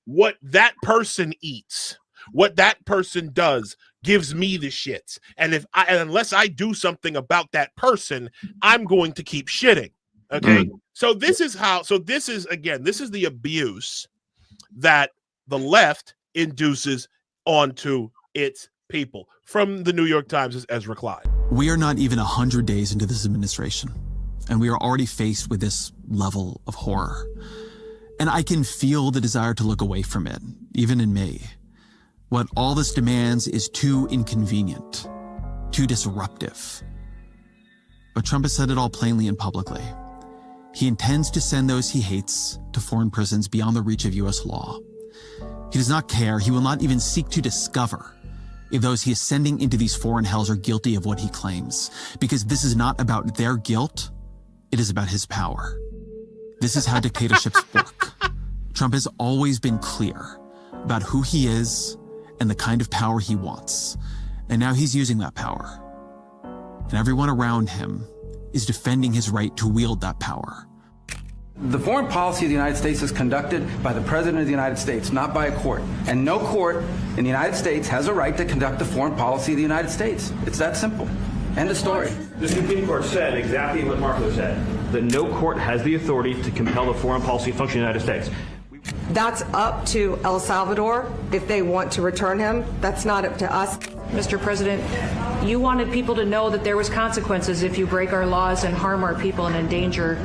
What that person eats, what that person does, gives me the shits. And unless I do something about that person, I'm going to keep shitting. Okay. So this is the abuse that the left induces onto its people. From the New York Times' Ezra Klein. We are not even 100 days into this administration, and we are already faced with this level of horror. And I can feel the desire to look away from it, even in me. What all this demands is too inconvenient, too disruptive. But Trump has said it all plainly and publicly. He intends to send those he hates to foreign prisons beyond the reach of U.S. law. He does not care. He will not even seek to discover if those he is sending into these foreign hells are guilty of what he claims, because this is not about their guilt. It is about his power. This is how dictatorships work. Trump has always been clear about who he is and the kind of power he wants. And now he's using that power. And everyone around him is defending his right to wield that power. The foreign policy of the United States is conducted by the President of the United States, not by a court. And no court in the United States has a right to conduct the foreign policy of the United States. It's that simple. End of story. The Supreme Court said exactly what Marco said, that no court has the authority to compel the foreign policy function of the United States. That's up to El Salvador if they want to return him. That's not up to us. Mr. President, you wanted people to know that there was consequences if you break our laws and harm our people and endanger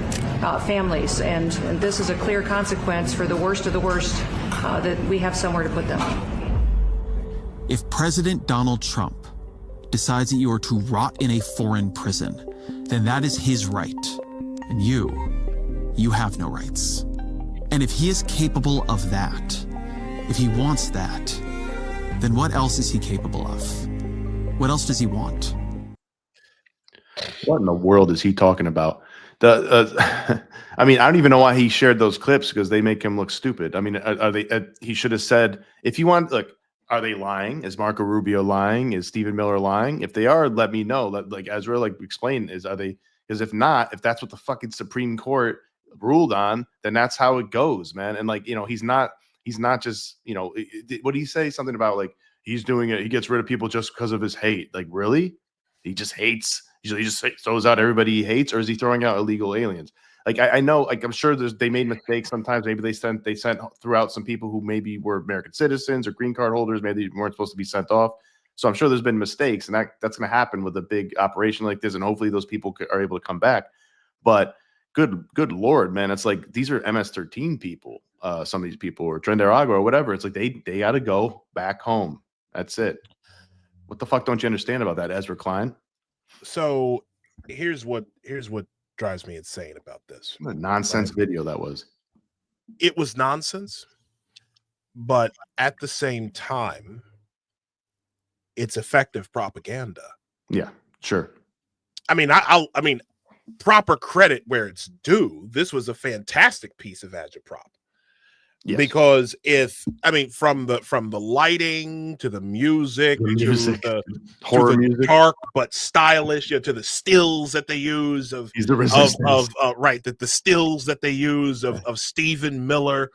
families. And this is a clear consequence for the worst of the worst, that we have somewhere to put them. If President Donald Trump decides that you are to rot in a foreign prison, then that is his right. And you have no rights. And if he is capable of that, if he wants that, then what else is he capable of? What else does he want? What in the world is he talking about? I mean, I don't even know why he shared those clips, because they make him look stupid. I mean, are they? He should have said, if you want, look, are they lying? Is Marco Rubio lying? Is Stephen Miller lying? If they are, let me know. Like Ezra, like explain, are they? Because if not, if that's what the fucking Supreme Court ruled on, then that's how it goes, man. And like, he's not just, what did he say? Something about like he's doing it. He gets rid of people just because of his hate. Like, really? He just hates. He just throws out everybody he hates, or is he throwing out illegal aliens? Like, I know, like, I'm sure they made mistakes sometimes. Maybe they sent throughout some people who maybe were American citizens or green card holders. Maybe they weren't supposed to be sent off. So I'm sure there's been mistakes, and that's going to happen with a big operation like this. And hopefully those people are able to come back. But good Lord, man, it's like these are MS-13 people. Some of these people, or Trinidad or whatever. It's like they got to go back home. That's it. What the fuck don't you understand about that, Ezra Klein? So here's what drives me insane about this. What a nonsense video that was. It was nonsense, but at the same time, it's effective propaganda. Yeah, sure. I mean, I mean, proper credit where it's due. This was a fantastic piece of agitprop. Yes. Because from the lighting to the music, to the horror music, dark but stylish, to the stills that they use of the stills that they use of Stephen Miller,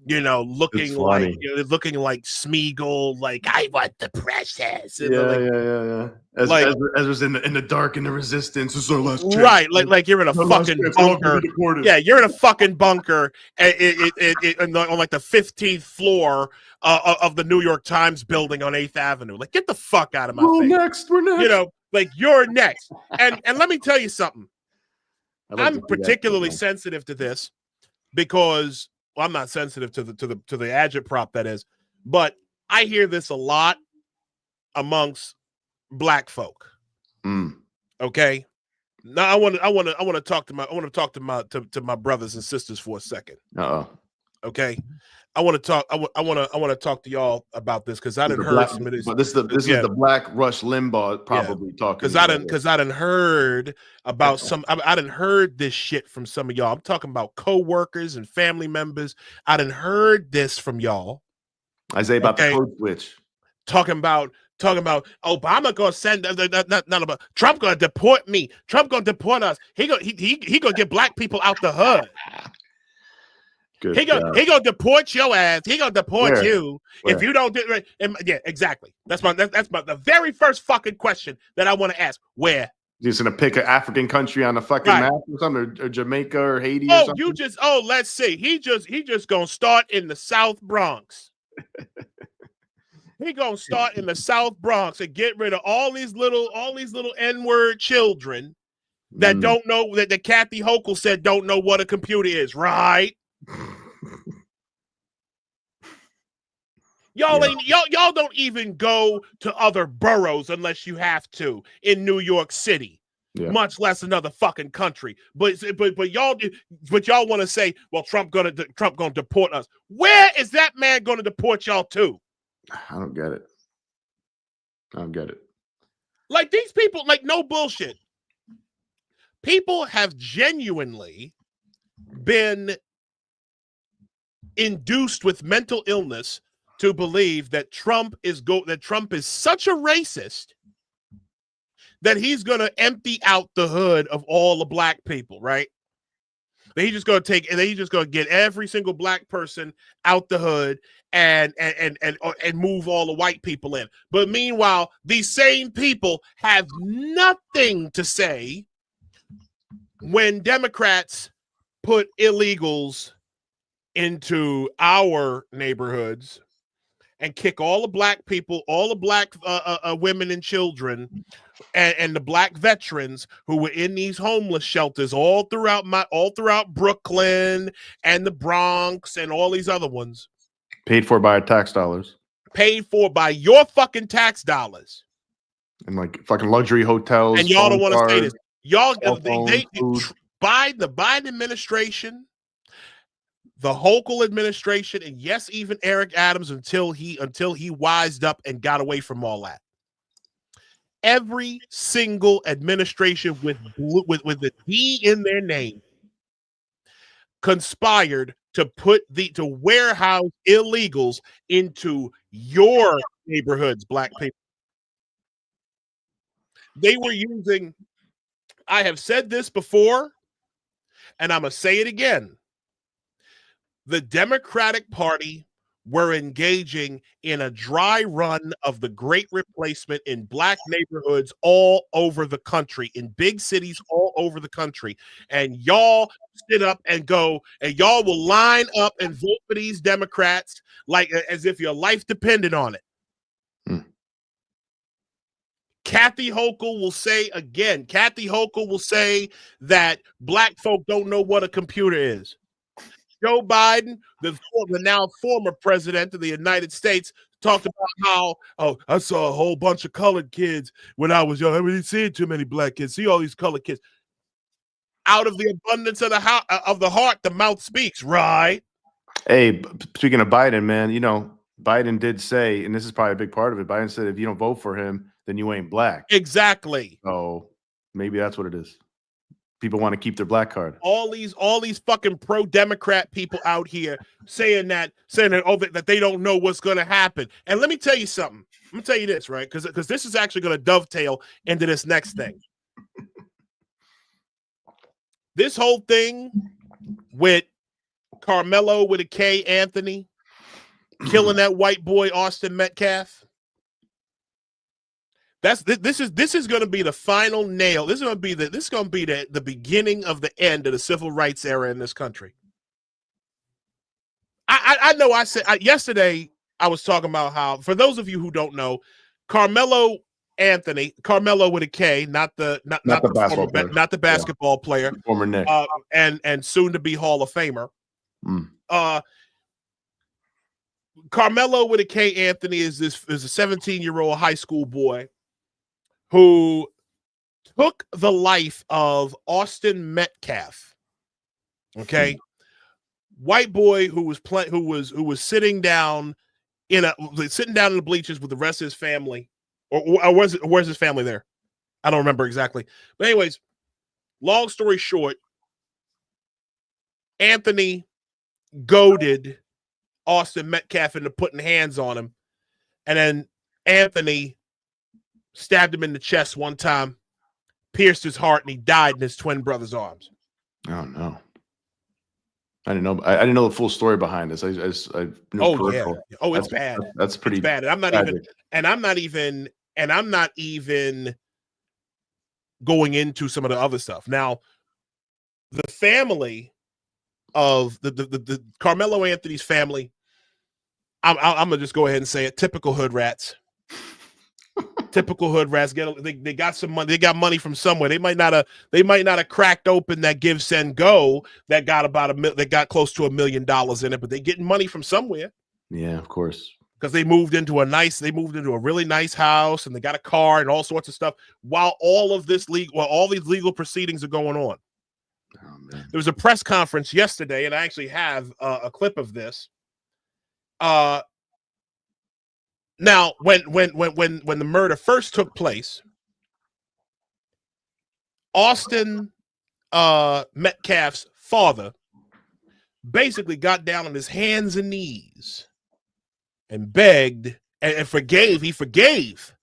looking like Smeagol, like I want the precious. Yeah. Ezra's in the dark and the resistance is our last chance. Right, like you're in a fucking bunker. Yeah, you're in a fucking bunker on like the 15th floor of the New York Times building on 8th Avenue. Like, get the fuck out of my face. We're next. Like you're next. And let me tell you something. I'm particularly sensitive to this because I'm not sensitive to the agitprop, that is, but I hear this a lot amongst Black folk. Okay. Now I want to talk to my brothers and sisters for a second. Okay. I want to talk to y'all about this because I didn't heard some of this. But this is the Black Rush Limbaugh probably talking. Because I didn't heard about I didn't heard this shit from some of y'all. I'm talking about co-workers and family members. I didn't heard this from y'all. Isaiah about the code switch. Talking about Obama gonna send not about Trump gonna deport me. Trump gonna deport us. He gonna get Black people out the hood. He gonna deport your ass. He gonna deport you if you don't do it. Yeah, exactly. That's the very first fucking question that I want to ask. Where? He's gonna pick an African country on the fucking map or something, or Jamaica or Haiti. Or something? Let's see. He just gonna start in the South Bronx. He gonna start in the South Bronx and get rid of all these little N-word children that don't know that Kathy Hochul said don't know what a computer is, right? Y'all don't even go to other boroughs unless you have to in New York City, much less another fucking country. But y'all want to say, well, Trump gonna deport us. Where is that man gonna deport y'all to? I don't get it. Like, these people, like, no bullshit. People have genuinely been induced with mental illness to believe that Trump is such a racist that he's going to empty out the hood of all the Black people, right? That he's just going to get every single Black person out the hood and move all the white people in. But meanwhile, these same people have nothing to say when Democrats put illegals into our neighborhoods and kick all the Black people, all the Black women and children, and the Black veterans who were in these homeless shelters all throughout Brooklyn and the Bronx and all these other ones. Paid for by our tax dollars. Paid for by your fucking tax dollars. And like fucking luxury hotels. And y'all don't want to say this. Y'all, the Biden administration, the Hochul administration, and yes, even Eric Adams until he wised up and got away from all that. Every single administration with the D in their name conspired to warehouse illegals into your neighborhoods, black people. They were using, I have said this before, and I'm going to say it again. The Democratic Party were engaging in a dry run of the Great Replacement in black neighborhoods all over the country, in big cities all over the country. And y'all sit up and go, and y'all will line up and vote for these Democrats like as if your life depended on it. Kathy Hochul will say again, that black folk don't know what a computer is. Joe Biden, the now former president of the United States, talked about how, I saw a whole bunch of colored kids when I was young. I didn't see too many black kids. See all these colored kids. Out of the abundance of the heart, the mouth speaks, right? Hey, speaking of Biden, man, Biden did say, and this is probably a big part of it, Biden said if you don't vote for him, then you ain't black. Exactly. So maybe that's what it is. People want to keep their black card. All these fucking pro-Democrat people out here saying that they don't know what's going to happen. And let me tell you something. I'm going to tell you this, right? Because this is actually going to dovetail into this next thing. This whole thing with Carmelo with a K, Anthony, killing that white boy Austin Metcalf. This is going to be the final nail. This is going to be the beginning of the end of the civil rights era in this country. I know. Yesterday I was talking about how, for those of you who don't know, Carmelo with a K, not the basketball player, former Knick, and soon to be Hall of Famer. Carmelo with a K, Anthony, is a 17-year-old high school boy who took the life of Austin Metcalf. Okay, white boy who was sitting down in the bleachers with the rest of his family, or where's his family there? I don't remember exactly. But anyways, long story short, Anthony goaded Austin Metcalf into putting hands on him, and then Anthony stabbed him in the chest one time, pierced his heart, and he died in his twin brother's arms. Oh no! I didn't know. I didn't know the full story behind this. I know peripheral. Yeah. Oh, it's bad. That's pretty bad. And I'm not even going into some of the other stuff. Now, the family of the Carmelo Anthony's family, I'm gonna just go ahead and say it. Typical hood rats. Typical hood rats. They got some money. They got money from somewhere. They might not have cracked open that Give Send Go that got close to $1 million in it, but they getting money from somewhere. Yeah, of course. Because they moved into a really nice house, and they got a car and all sorts of stuff. While all these legal proceedings are going on. Oh, man. There was a press conference yesterday, and I actually have a clip of this. Now, when the murder first took place, Austin Metcalf's father basically got down on his hands and knees and begged and forgave. He forgave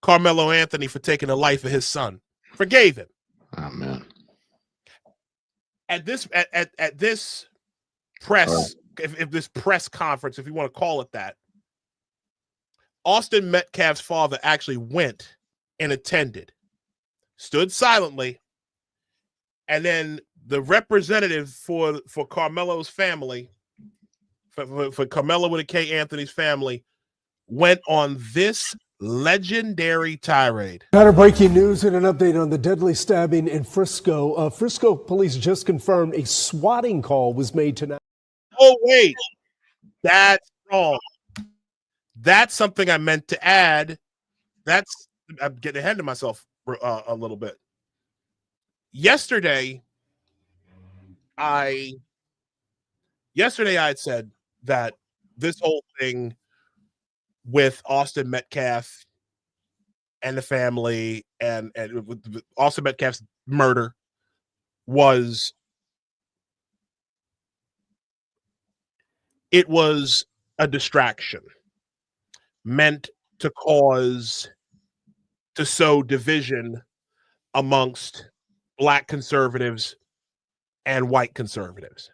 Carmelo Anthony for taking the life of his son. Forgave him. Oh man! At this press, if this press conference, if you want to call it that, Austin Metcalf's father actually went and attended, stood silently, and then the representative for Carmelo's family, for Carmelo with a K, Anthony's family, went on this legendary tirade. Out of breaking news and an update on the deadly stabbing in Frisco. Frisco police just confirmed a swatting call was made tonight. Oh, wait. That's wrong. That's something I meant to add. That's I'm getting ahead of myself a little bit. Yesterday I had said that this whole thing with Austin Metcalf and the family and with Austin Metcalf's murder was a distraction meant to sow division amongst Black conservatives and white conservatives,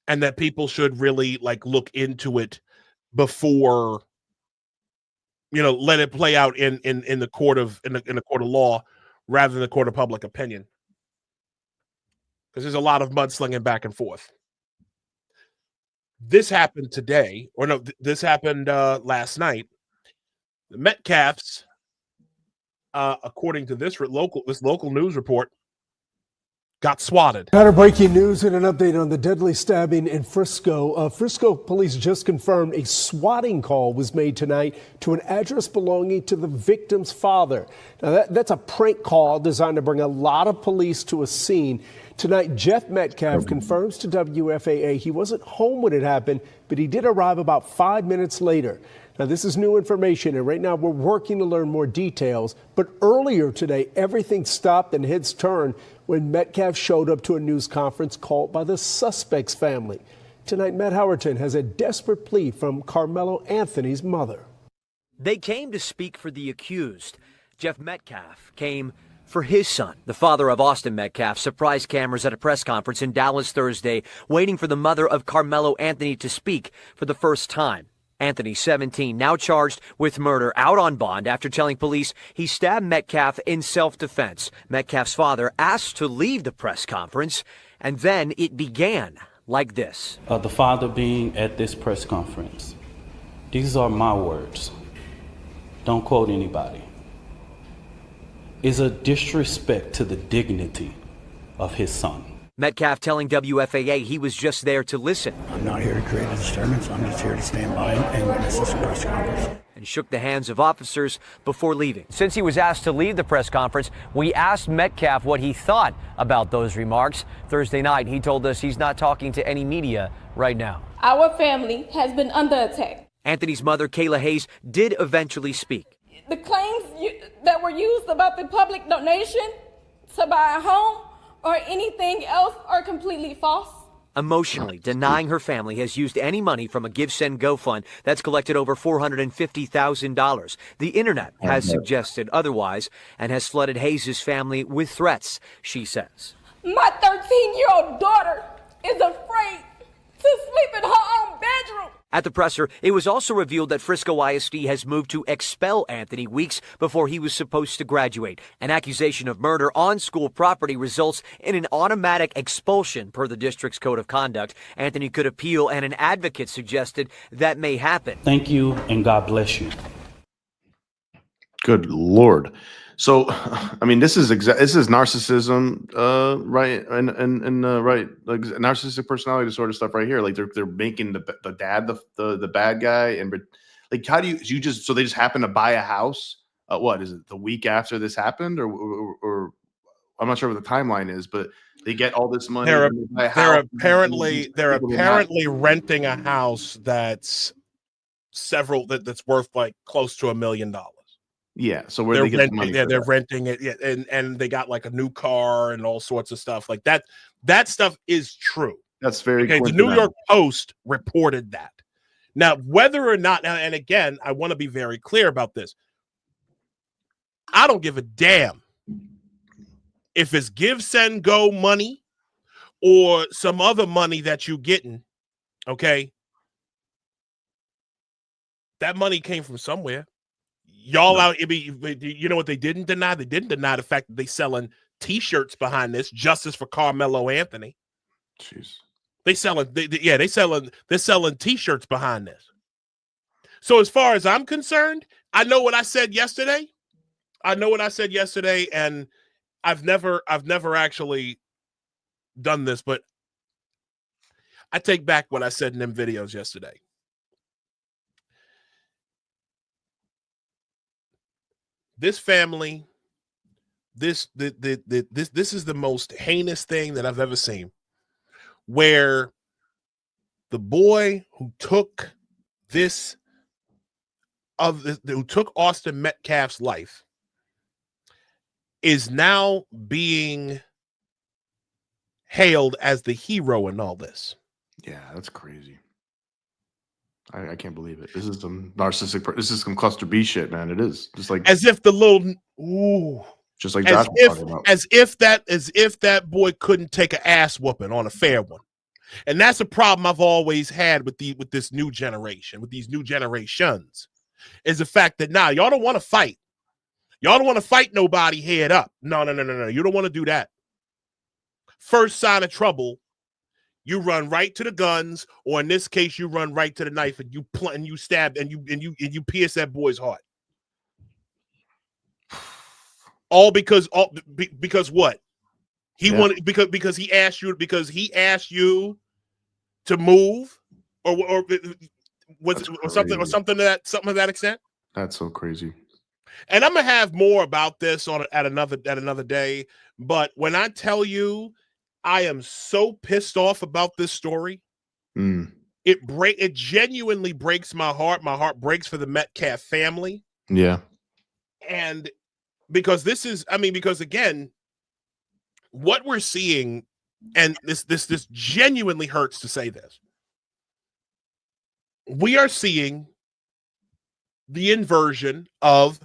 and that people should really look into it before let it play out in the court of law rather than the court of public opinion, because there's a lot of mudslinging back and forth. This happened today, or no, this happened last night. The Metcalfs, according to this local news report, got swatted. Kind of breaking news and an update on the deadly stabbing in Frisco. Frisco police just confirmed a swatting call was made tonight to an address belonging to the victim's father. Now that's a prank call designed to bring a lot of police to a scene. Tonight, Jeff Metcalf confirms to WFAA he wasn't home when it happened, but he did arrive about 5 minutes later. Now, this is new information, and right now we're working to learn more details. But earlier today, everything stopped and heads turned when Metcalf showed up to a news conference called by the suspect's family. Tonight, Matt Howerton has a desperate plea from Carmelo Anthony's mother. They came to speak for the accused. Jeff Metcalf came for his son. The father of Austin Metcalf surprised cameras at a press conference in Dallas Thursday, waiting for the mother of Carmelo Anthony to speak for the first time. Anthony, 17, now charged with murder, out on bond after telling police he stabbed Metcalf in self-defense. Metcalf's father asked to leave the press conference, and then it began like this. The father being at this press conference. These are my words. Don't quote anybody. Is a disrespect to the dignity of his son. Metcalf telling WFAA he was just there to listen. I'm not here to create a disturbance. I'm just here to stand by and witness this press conference. And shook the hands of officers before leaving. Since he was asked to leave the press conference, we asked Metcalf what he thought about those remarks. Thursday night, he told us he's not talking to any media right now. Our family has been under attack. Anthony's mother, Kayla Hayes, did eventually speak. The claims that were used about the public donation to buy a home or anything else are completely false. Emotionally denying her family has used any money from a Give, Send, Go fund that's collected over $450,000. The internet has suggested otherwise and has flooded Hayes' family with threats, she says. My 13-year-old daughter is afraid to sleep in her own bedroom. At the presser, it was also revealed that Frisco ISD has moved to expel Anthony weeks before he was supposed to graduate. An accusation of murder on school property results in an automatic expulsion per the district's code of conduct. Anthony could appeal, and an advocate suggested that may happen. Thank you, and God bless you. Good Lord. So, I mean, this is narcissism, right? And right, like narcissistic personality disorder stuff right here. Like they're making the dad the bad guy, and like how do you just so they just happen to buy a house? What is it? The week after this happened, or I'm not sure what the timeline is, but they get all this money. They're apparently renting a house that's worth like close to $1 million. Yeah, so where they get the money? They're renting it, yeah, and they got like a new car and all sorts of stuff like that. That stuff is true. That's very okay. The New York Post reported that. Now, whether or not, and again, I want to be very clear about this. I don't give a damn if it's Give, Send, Go money or some other money that you're getting. Okay, that money came from somewhere. Y'all out, you know what they didn't deny? They didn't deny the fact that they selling T-shirts behind this. Justice for Carmelo Anthony. Jeez, they're selling T-shirts behind this. So as far as I'm concerned, I know what I said yesterday. And I've never actually done this, but I take back what I said in them videos yesterday. this family, this is the most heinous thing that I've ever seen, where the boy who took Austin Metcalf's life is now being hailed as the hero in all this. Yeah, that's crazy. I can't believe it. This is some narcissistic. This is some cluster B shit, man. It is just like as if the little just like Josh was talking about. as if that boy couldn't take an ass whooping on a fair one. And that's a problem I've always had with this new generation, with these new generations, is the fact that now y'all don't want to fight. Y'all don't want to fight nobody head up. No. You don't want to do that. First sign of trouble, you run right to the guns, or in this case, you run right to the knife and you stab and you pierce that boy's heart. All because what? He wanted because he asked you to move or something to that extent. That's so crazy. And I'm gonna have more about this at another day. But when I tell you, I am so pissed off about this story. It genuinely breaks my heart. My heart breaks for the Metcalf family. Yeah. And because because again, what we're seeing, and this genuinely hurts to say this, we are seeing the inversion of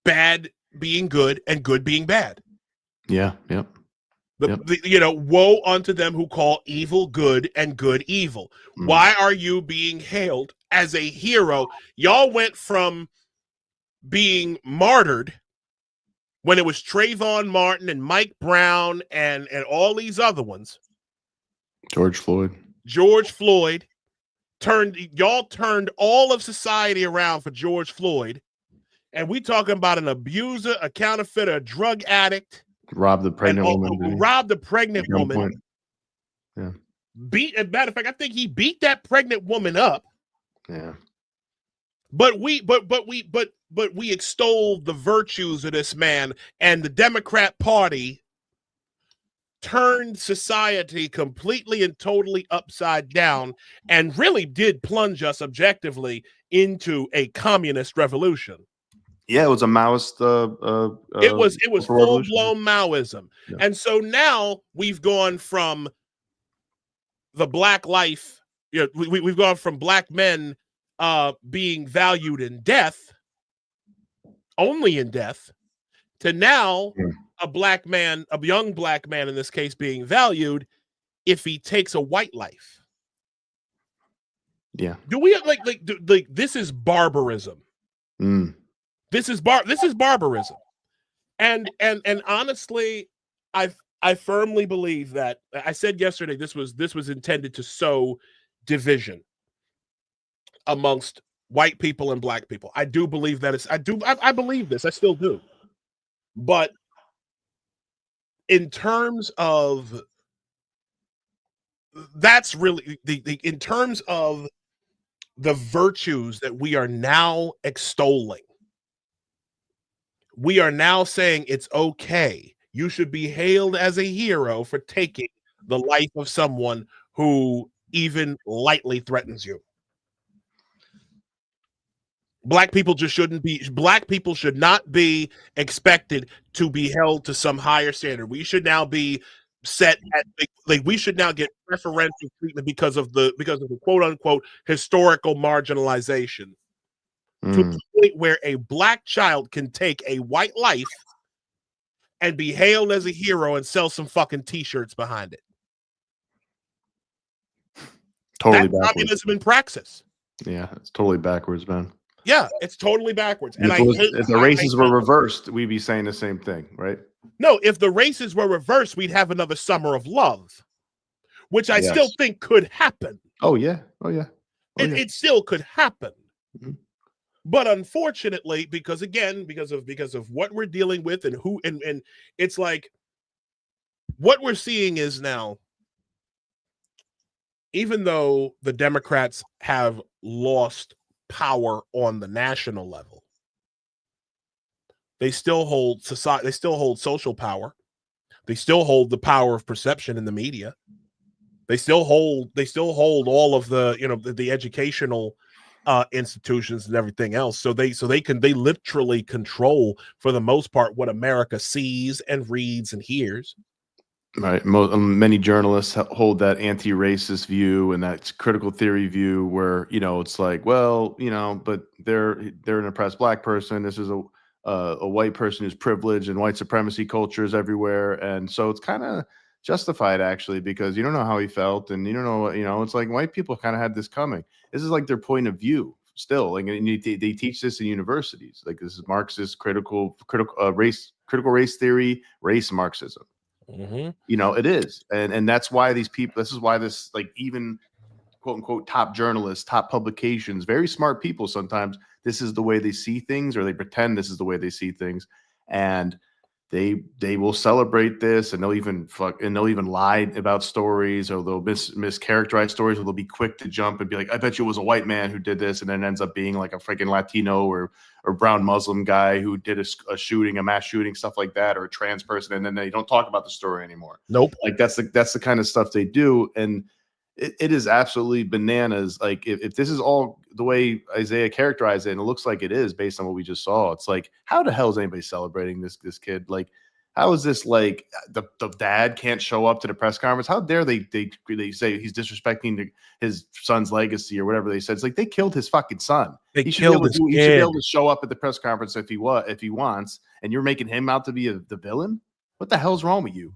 bad being good and good being bad. Yeah. Yep. Woe unto them who call evil good and good evil. Why are you being hailed as a hero? Y'all went from being martyred when it was Trayvon Martin and Mike Brown and all these other ones. George Floyd turned all of society around for George Floyd. And we talking about an abuser, a counterfeiter, a drug addict. Robbed the pregnant woman. Yeah. As a matter of fact, I think he beat that pregnant woman up. Yeah. But we extolled the virtues of this man, and the Democrat Party turned society completely and totally upside down and really did plunge us objectively into a communist revolution. Yeah, it was a Maoist. It was full blown Maoism, and so now we've gone from the black life. We've gone from black men being valued in death, only in death, to now a young black man in this case, being valued if he takes a white life. Yeah. Do we like this is barbarism? This is barbarism, and honestly, I firmly believe that. I said yesterday this was intended to sow division amongst white people and black people. I do believe that I believe this. I still do, but in terms of that's really in terms of the virtues that we are now extolling. We are now saying it's okay. You should be hailed as a hero for taking the life of someone who even lightly threatens you. Black people should not be expected to be held to some higher standard. We should now be set at we should now get preferential treatment because of the quote unquote historical marginalization. To the point where a black child can take a white life and be hailed as a hero and sell some fucking t-shirts behind it. Totally That's backwards. communism in praxis. Yeah, it's totally backwards, man. Yeah, it's totally backwards. And if the races were reversed, we'd be saying the same thing, right? No, if the races were reversed, we'd have another summer of love, which I still think could happen. Oh yeah. It still could happen. But unfortunately, because of what we're dealing with and who and it's like what we're seeing is now, even though the Democrats have lost power on the national level, They still hold society. They still hold social power. They still hold the power of perception in the media. They still hold all of the, you know, the educational institutions and everything else. So they literally control, for the most part, what America sees and reads and hears. Right. Many journalists hold that anti-racist view and that critical theory view where, you know, it's like, well, you know, but they're an oppressed black person. This is a white person who's privileged, and white supremacy culture is everywhere. And so it's kind of justified, actually, because you don't know how he felt, and you don't know, you know, it's like white people kind of had this coming. This is like their point of view still. Like, and they teach this in universities. Like, this is Marxist critical race theory, race Marxism. Mm-hmm. You know, it is. And that's why these people, this is why this, like, even quote unquote top journalists, top publications, very smart people, sometimes this is the way they see things, or they pretend this is the way they see things, and they will celebrate this, and they'll even lie about stories, or they'll mischaracterize stories, or they'll be quick to jump and be like, I bet you it was a white man who did this, and then ends up being like a freaking Latino or brown Muslim guy who did a shooting, a mass shooting, stuff like that, or a trans person, and then they don't talk about the story anymore. Nope. Like that's the kind of stuff they do, and it is absolutely bananas. Like, if this is all the way Isaiah characterized it, and it looks like it is based on what we just saw, it's like, how the hell is anybody celebrating this kid? Like, how is this, like, the dad can't show up to the press conference? How dare they say he's disrespecting his son's legacy or whatever they said? It's like, they killed his fucking son. He should be able to show up at the press conference if he wants, and you're making him out to be the villain? What the hell's wrong with you?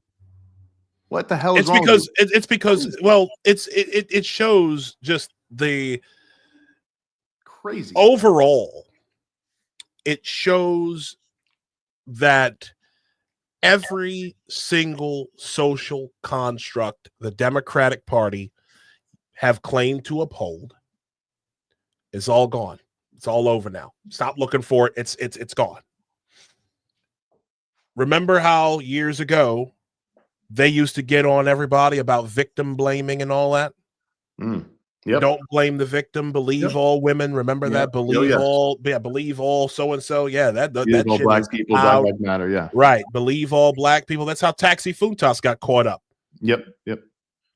What the hell is wrong? It's because well, it shows just the crazy overall. It shows that every single social construct the Democratic Party have claimed to uphold is all gone. It's all over now. Stop looking for it. It's gone. Remember how years ago they used to get on everybody about victim blaming and all that? Yep. Don't blame the victim. Believe all women. Remember that? Believe all so and so. Yeah, that all shit black is people, out. Black Lives Matter. Yeah, right. Believe all black people. That's how Taxi Funtas got caught up. Yep.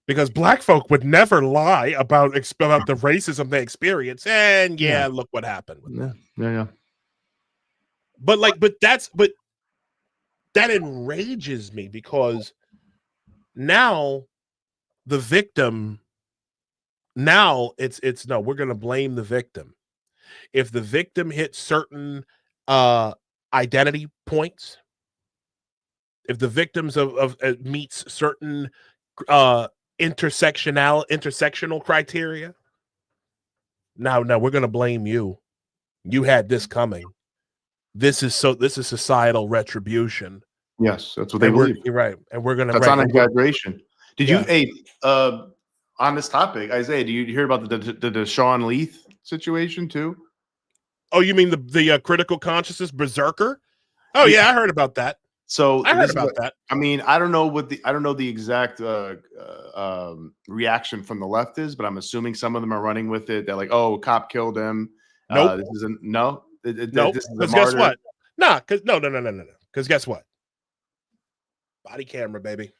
Because black folk would never lie about the racism they experience. And look what happened. Yeah. But that enrages me, because now the victim, it's no, we're going to blame the victim. If the victim hits certain identity points, if the victims of meets certain intersectional criteria, now we're going to blame you. You had this coming. This is societal retribution. Yes, that's what they believe. You're right, and we're going to. That's not an exaggeration. Did you? Hey, on this topic, Isaiah, do you hear about the Deshaun Leith situation too? Oh, you mean the critical consciousness berserker? Oh yeah, I heard about that. So I heard about that. I mean, I don't know the exact reaction from the left is, but I'm assuming some of them are running with it. They're like, "Oh, cop killed him." Nope. This isn't no. Nope. Because guess what? No. Because guess what? Body camera, baby.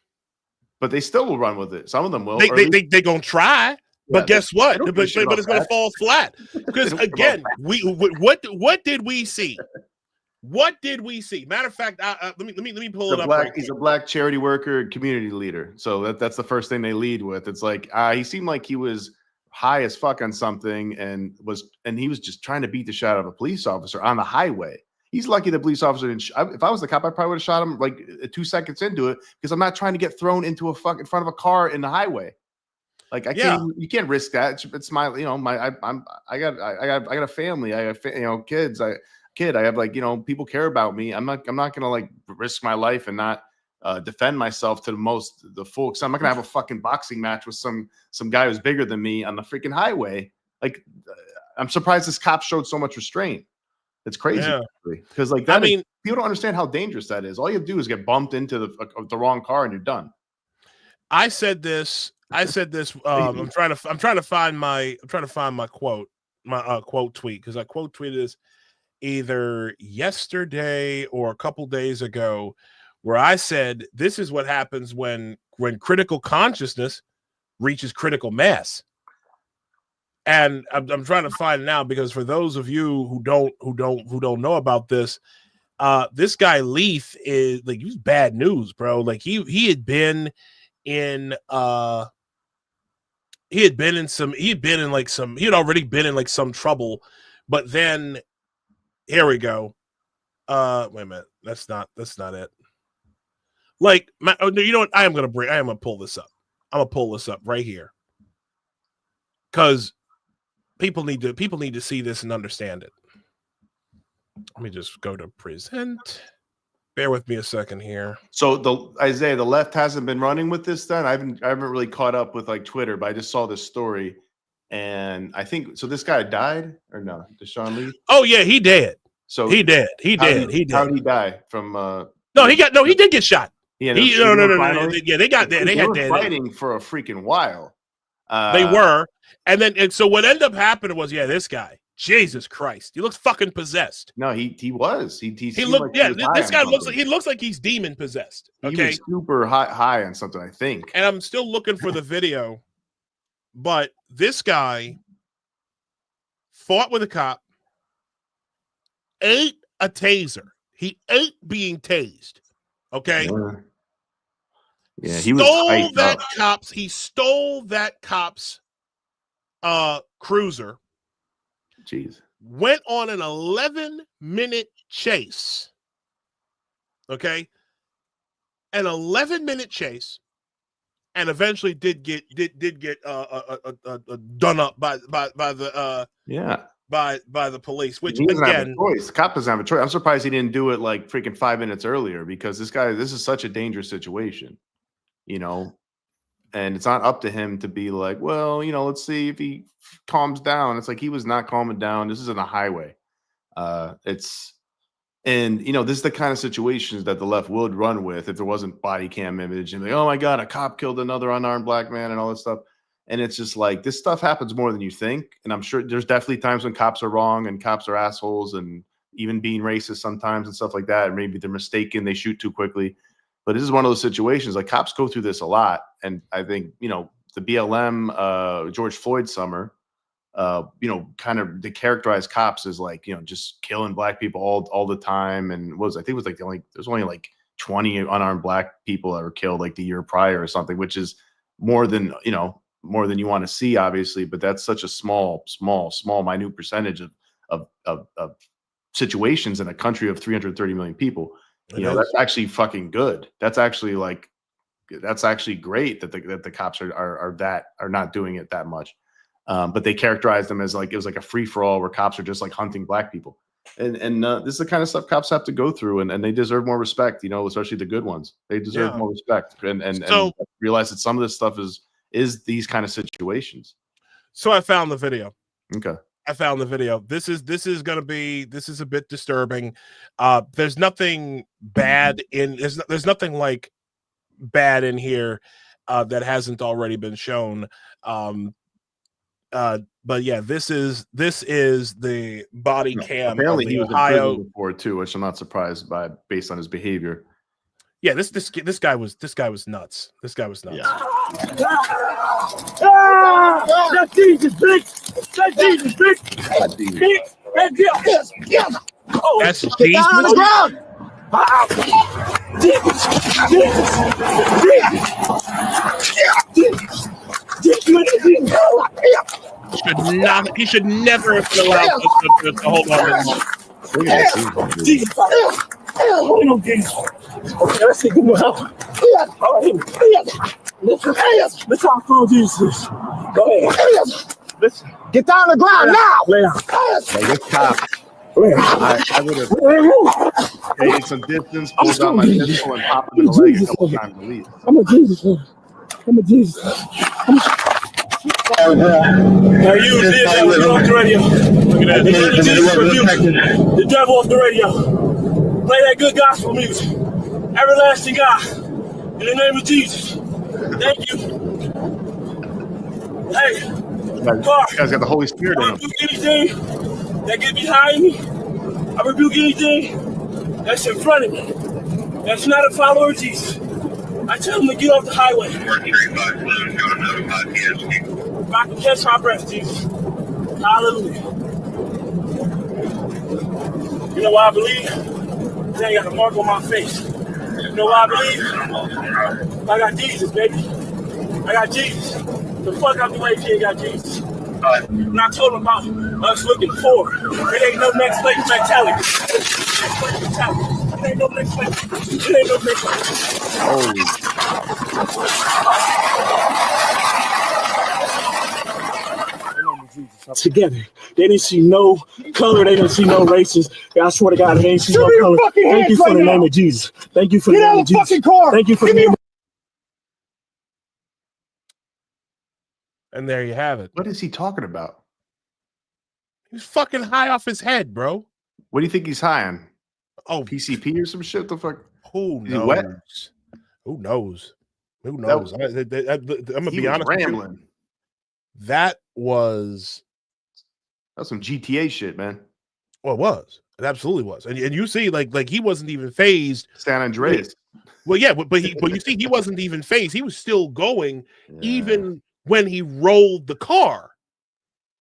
But they still will run with it. Some of them will. They gonna try. But guess what? But it's going to fall flat. Because again, what did we see? What did we see? Matter of fact, let me pull it up. He's a black charity worker, community leader. So that's the first thing they lead with. It's like he seemed like he was high as fuck on something, and he was just trying to beat the shit out of a police officer on the highway. He's lucky the police officer didn't. If I was the cop, I probably would have shot him like 2 seconds into it, because I'm not trying to get thrown into in front of a car in the highway. Like you can't risk that. It's my, I got a family. I have, kids. I have people care about me. I'm not gonna like risk my life and not defend myself to the full extent. I'm not gonna have a fucking boxing match with some guy who's bigger than me on the freaking highway. Like, I'm surprised this cop showed so much restraint. It's crazy, because people don't understand how dangerous that is. All you have to do is get bumped into the wrong car and you're done. I said this. I'm trying to find my quote, quote tweet, because I quote tweeted this. either yesterday or a couple days ago, where I said this is what happens when critical consciousness reaches critical mass. And I'm trying to find it now, because for those of you who don't know about this, this guy Leith is like, he's bad news, bro. Like he had already been in some trouble, but then here we go. Wait a minute, that's not it. Like, you know what? I am gonna pull this up. I'm gonna pull this up right here, because people need to see this and understand it. Let me just go to present. Bear with me a second here. So Isaiah, the left hasn't been running with this then? I haven't really caught up with like Twitter, but I just saw this story, and I think so. This guy died or no? Deshaun Lee? Oh yeah, he did. So he did. How did he die from? He did get shot. No. Yeah, they got there. They were fighting for a freaking while. They were, and so what ended up happening was, this guy, Jesus Christ, he looks fucking possessed. No, he was. He looked. This guy looks like he's demon possessed. Okay, he was super high on something, I think. And I'm still looking for the video, but this guy fought with a cop, ate a taser. He ate being tased. Okay. Yeah, he was that cop's. He stole that cop's cruiser. Jeez. Went on an 11-minute chase. Okay, an 11-minute chase, and eventually did get done up by the by the police. Which he doesn't have a choice. The cop doesn't have a choice. I'm surprised he didn't do it like freaking 5 minutes earlier, because this is such a dangerous situation. You know, and it's not up to him to be like, well, you know, let's see if he calms down. It's like he was not calming down. This isn't a highway. And you know, this is the kind of situations that the left would run with if there wasn't body cam image and like, oh my God, a cop killed another unarmed black man and all this stuff. And it's just like, this stuff happens more than you think. And I'm sure there's definitely times when cops are wrong and cops are assholes and even being racist sometimes and stuff like that. And maybe they're mistaken. They shoot too quickly. But this is one of those situations, like cops go through this a lot. And I think, you know, the BLM, George Floyd summer, you know, kind of they characterize cops as like, you know, just killing black people all the time. And I think it was like there's only like 20 unarmed black people that were killed like the year prior or something, which is more than you want to see, obviously. But that's such a small, minute percentage of situations in a country of 330 million people. You know, that's actually fucking good. That's actually great that the cops are not doing it that much. But they characterize them as like it was like a free for all where cops are just like hunting black people. And this is the kind of stuff cops have to go through, and they deserve more respect. You know, especially the good ones. They deserve more respect, and realize that some of this stuff is these kind of situations. So I found the video. Okay. I found the video. This is a bit disturbing. There's nothing bad there's nothing like bad in here that hasn't already been shown. But yeah, this is the body cam. Apparently, he was in prison before too, which I'm not surprised by based on his behavior. Yeah, this guy was nuts. This guy was nuts. Yeah. That's Jesus, bitch. That's Jesus, bitch. That's Jesus. That's Jesus. On the ground. He should never have been allowed to hold on. Jesus. Hold on, Jesus. Okay, let's see. Good help. All right. Let's talk for Jesus. Go ahead. Listen. Get down on the ground now. Lay down. Like this cop. I would have taken some distance, pulled out my pistol, and popped him in the leg a couple times at least. I'm a Jesus. Now you did that with off the radio. Look at that. The devil off the radio. Play that good gospel music. Everlasting God. In the name of Jesus. Thank you. Hey. You guys got the Holy Spirit in them. Anything that get behind me, I rebuke anything that's in front of me that's not a follower of Jesus. I tell them to get off the highway. If I can catch my breath, Jesus. Hallelujah. You know why I believe? Because I ain't got a mark on my face. You know why I believe? I got Jesus, baby. I got Jesus. The fuck out the way if you ain't got Jesus. And I told him about us looking forward. It ain't no next place mentality. It ain't no next place. It ain't no next place. Together. They didn't see no color. They didn't see no races. I swear to God, they didn't see no color. Thank you for the name of Jesus. Thank you for the name of Jesus. Thank you for the name of And there you have it. What is he talking about? He's fucking high off his head, bro. What do you think he's high on? Oh, PCP or some shit? The fuck? Who Is he wet? knows? Who knows? Who knows? I'm gonna be honest with you. That was some GTA shit, man. Well, it was. It absolutely was. And you see, like he wasn't even phased. San Andreas. Well, yeah, but you see, he wasn't even phased. He was still going, even when he rolled the car.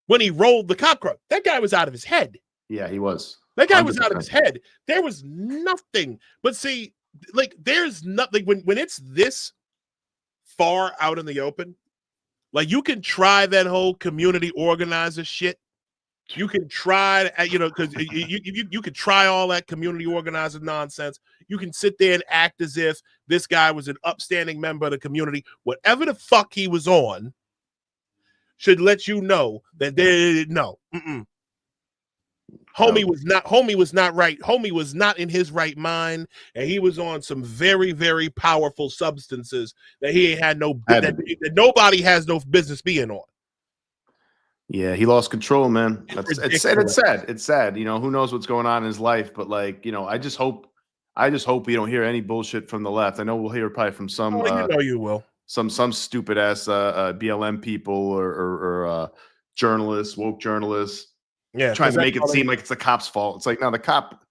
When he rolled the cop car, that guy was out of his head. Yeah, he was. That guy was out of his head. There was nothing. But see, like, there's nothing when it's this far out in the open. Like, you can try that whole community organizer shit. You can try, because you could try all that community organizer nonsense. You can sit there and act as if this guy was an upstanding member of the community. Whatever the fuck he was on should let you know that Homie was not right. Homie was not in his right mind, and he was on some very, very powerful substances that he had that nobody has no business being on. Yeah, he lost control, man. It's sad. It's sad. Who knows what's going on in his life, but I just hope we don't hear any bullshit from the left. I know we'll hear probably from some. You will. Some stupid ass BLM people or journalists, woke journalists. Yeah, trying to make it seem like it's the cop's fault. It's like, no, the cop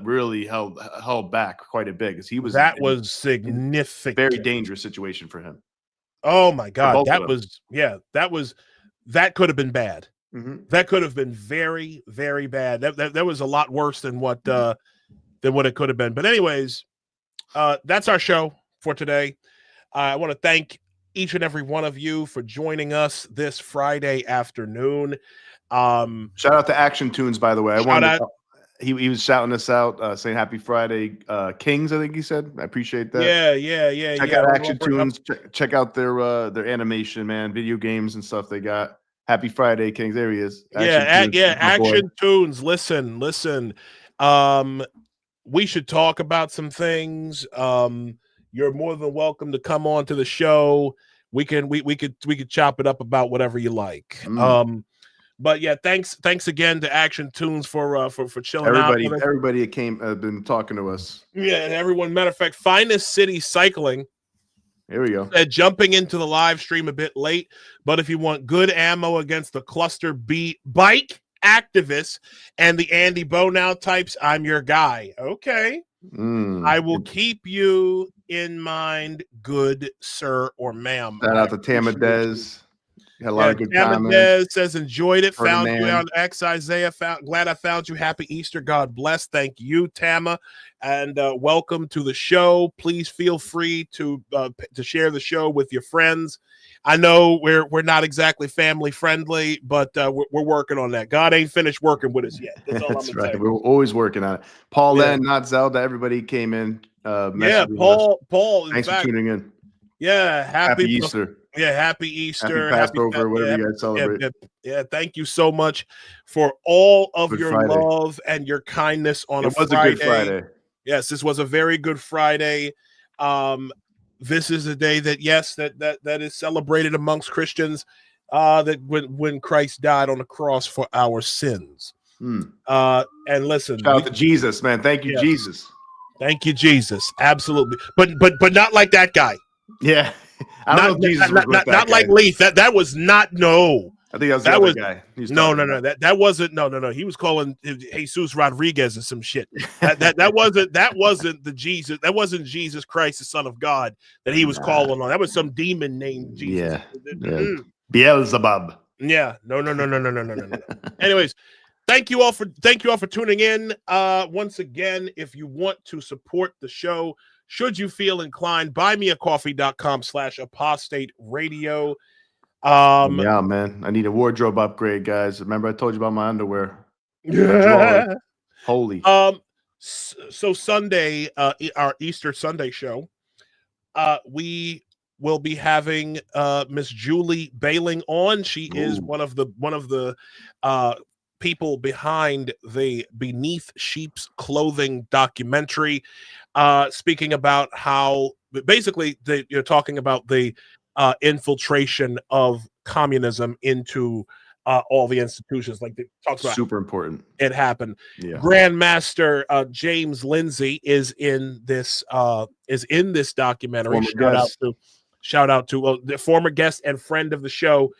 really held back quite a bit because he was. That was significant. Very dangerous situation for him. Oh my God, that could have been bad. Mm-hmm. That could have been very, very bad. That was a lot worse than what it could have been. But anyways, that's our show for today. I want to thank each and every one of you for joining us this Friday afternoon. Shout out to Action Tunes, by the way. He was shouting us out, saying Happy Friday, Kings. I think he said. I appreciate that. Yeah. Check out Action Tunes. Check out their animation, man, video games and stuff they got. Happy Friday, Kings. There he is. Action Tunes. Listen. We should talk about some things. You're more than welcome to come on to the show. We could chop it up about whatever you like. But yeah, thanks again to Action Tunes for chilling out. Everybody came been talking to us. Yeah, and everyone. Matter of fact, Finest City Cycling. Here we go. Jumping into the live stream a bit late, but if you want good ammo against the cluster B bike activists and the Andy Bonow types, I'm your guy. Okay. I will keep you in mind, good sir or ma'am. Shout out to Tamadez. Had a lot of good comments. Tamadez says enjoyed it. Found you on X. Isaiah. Glad I found you. Happy Easter. God bless. Thank you, Tama, and welcome to the show. Please feel free to share the show with your friends. I know we're not exactly family friendly, but we're working on that. God ain't finished working with us yet. That's all I'm right. saying. We're always working on it. Paul, not Zelda. Everybody came in. Paul. Thanks for tuning in. Yeah, happy Easter. Yeah, happy Easter. Happy Passover, whatever you guys celebrate. Yeah, thank you so much for all of your love and your kindness on a Friday. It was a good Friday. Yes, this was a very good Friday. This is a day that that is celebrated amongst Christians. That when Christ died on the cross for our sins. And listen, shout out to Jesus, man. Thank you, Jesus. Thank you, Jesus. Absolutely, but not like that guy. Yeah, I don't know if Jesus was with that not guy. like Leaf. That was not no. I think that was the other guy. No. That wasn't. No. He was calling Jesus Rodriguez or some shit. That wasn't the Jesus. That wasn't Jesus Christ, the Son of God, that he was calling on. That was some demon named Jesus. Yeah. Beelzebub. Yeah. No. Anyways, thank you all for tuning in. Once again, if you want to support the show, should you feel inclined, buymeacoffee.com/apostate radio. Yeah, man. I need a wardrobe upgrade, guys. Remember I told you about my underwear? Holy. So Sunday, our Easter Sunday show, we will be having Miss Julie Bailing on. She is one of the people behind the Beneath Sheep's Clothing documentary, speaking about how basically you're talking about the infiltration of communism into all the institutions. Like they talked about, super important. It happened. Yeah. Grandmaster James Lindsay is in this documentary. Shout out to the former guest and friend of the show.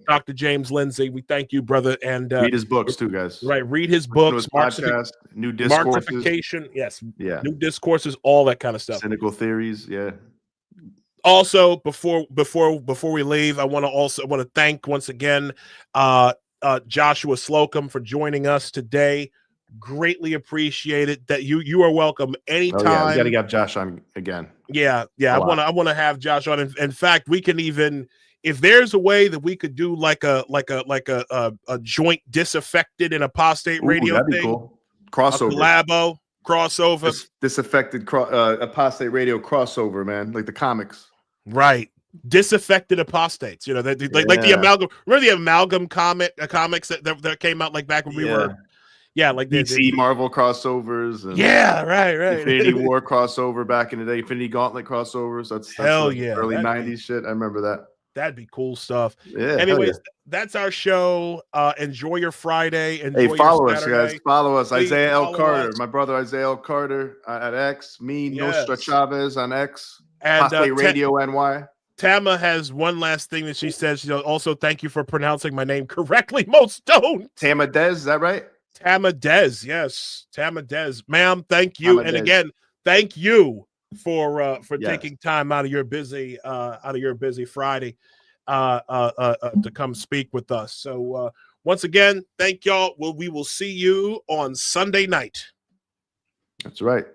Dr. James Lindsay. We thank you, brother. And read his books too, guys. Right, read his books. Podcast, new discourses. Marxification, yes. Yeah. New discourses, all that kind of stuff. Cynical theories, yeah. Also, before we leave, I want to thank once again Joshua Slocum for joining us today. Greatly appreciated that you are welcome anytime. Oh, yeah. We got to get Josh on again. Yeah. I want to have Josh on. In fact, we can even, if there's a way that we could do like a joint Disaffected and Apostate radio that'd be thing, cool. Crossover, collabo, crossover, Disaffected Apostate radio crossover, man, like the comics. Right. Disaffected Apostates, like the amalgam. Remember the amalgam comics that came out like back when we were, like DC Marvel crossovers. And right. Infinity War crossover back in the day. Infinity Gauntlet crossovers. That's hell yeah, early '90s shit. I remember that. That'd be cool stuff. Yeah. Anyways, that's our show. Enjoy your Friday. Enjoy follow your us, guys. Follow us. Please Isaiah L. follow Carter. us. My brother Isaiah L. Carter at X. Me, Nostra Chavez on X. And Apostate Radio NY. Tama has one last thing that she says. She also thank you for pronouncing my name correctly. Most don't. Tama Dez, is that right? Tama Dez, yes. Tama Dez. Ma'am, thank you. And again, thank you for taking time out of your busy Friday to come speak with us. So once again, thank y'all. We will see you on Sunday night. That's right.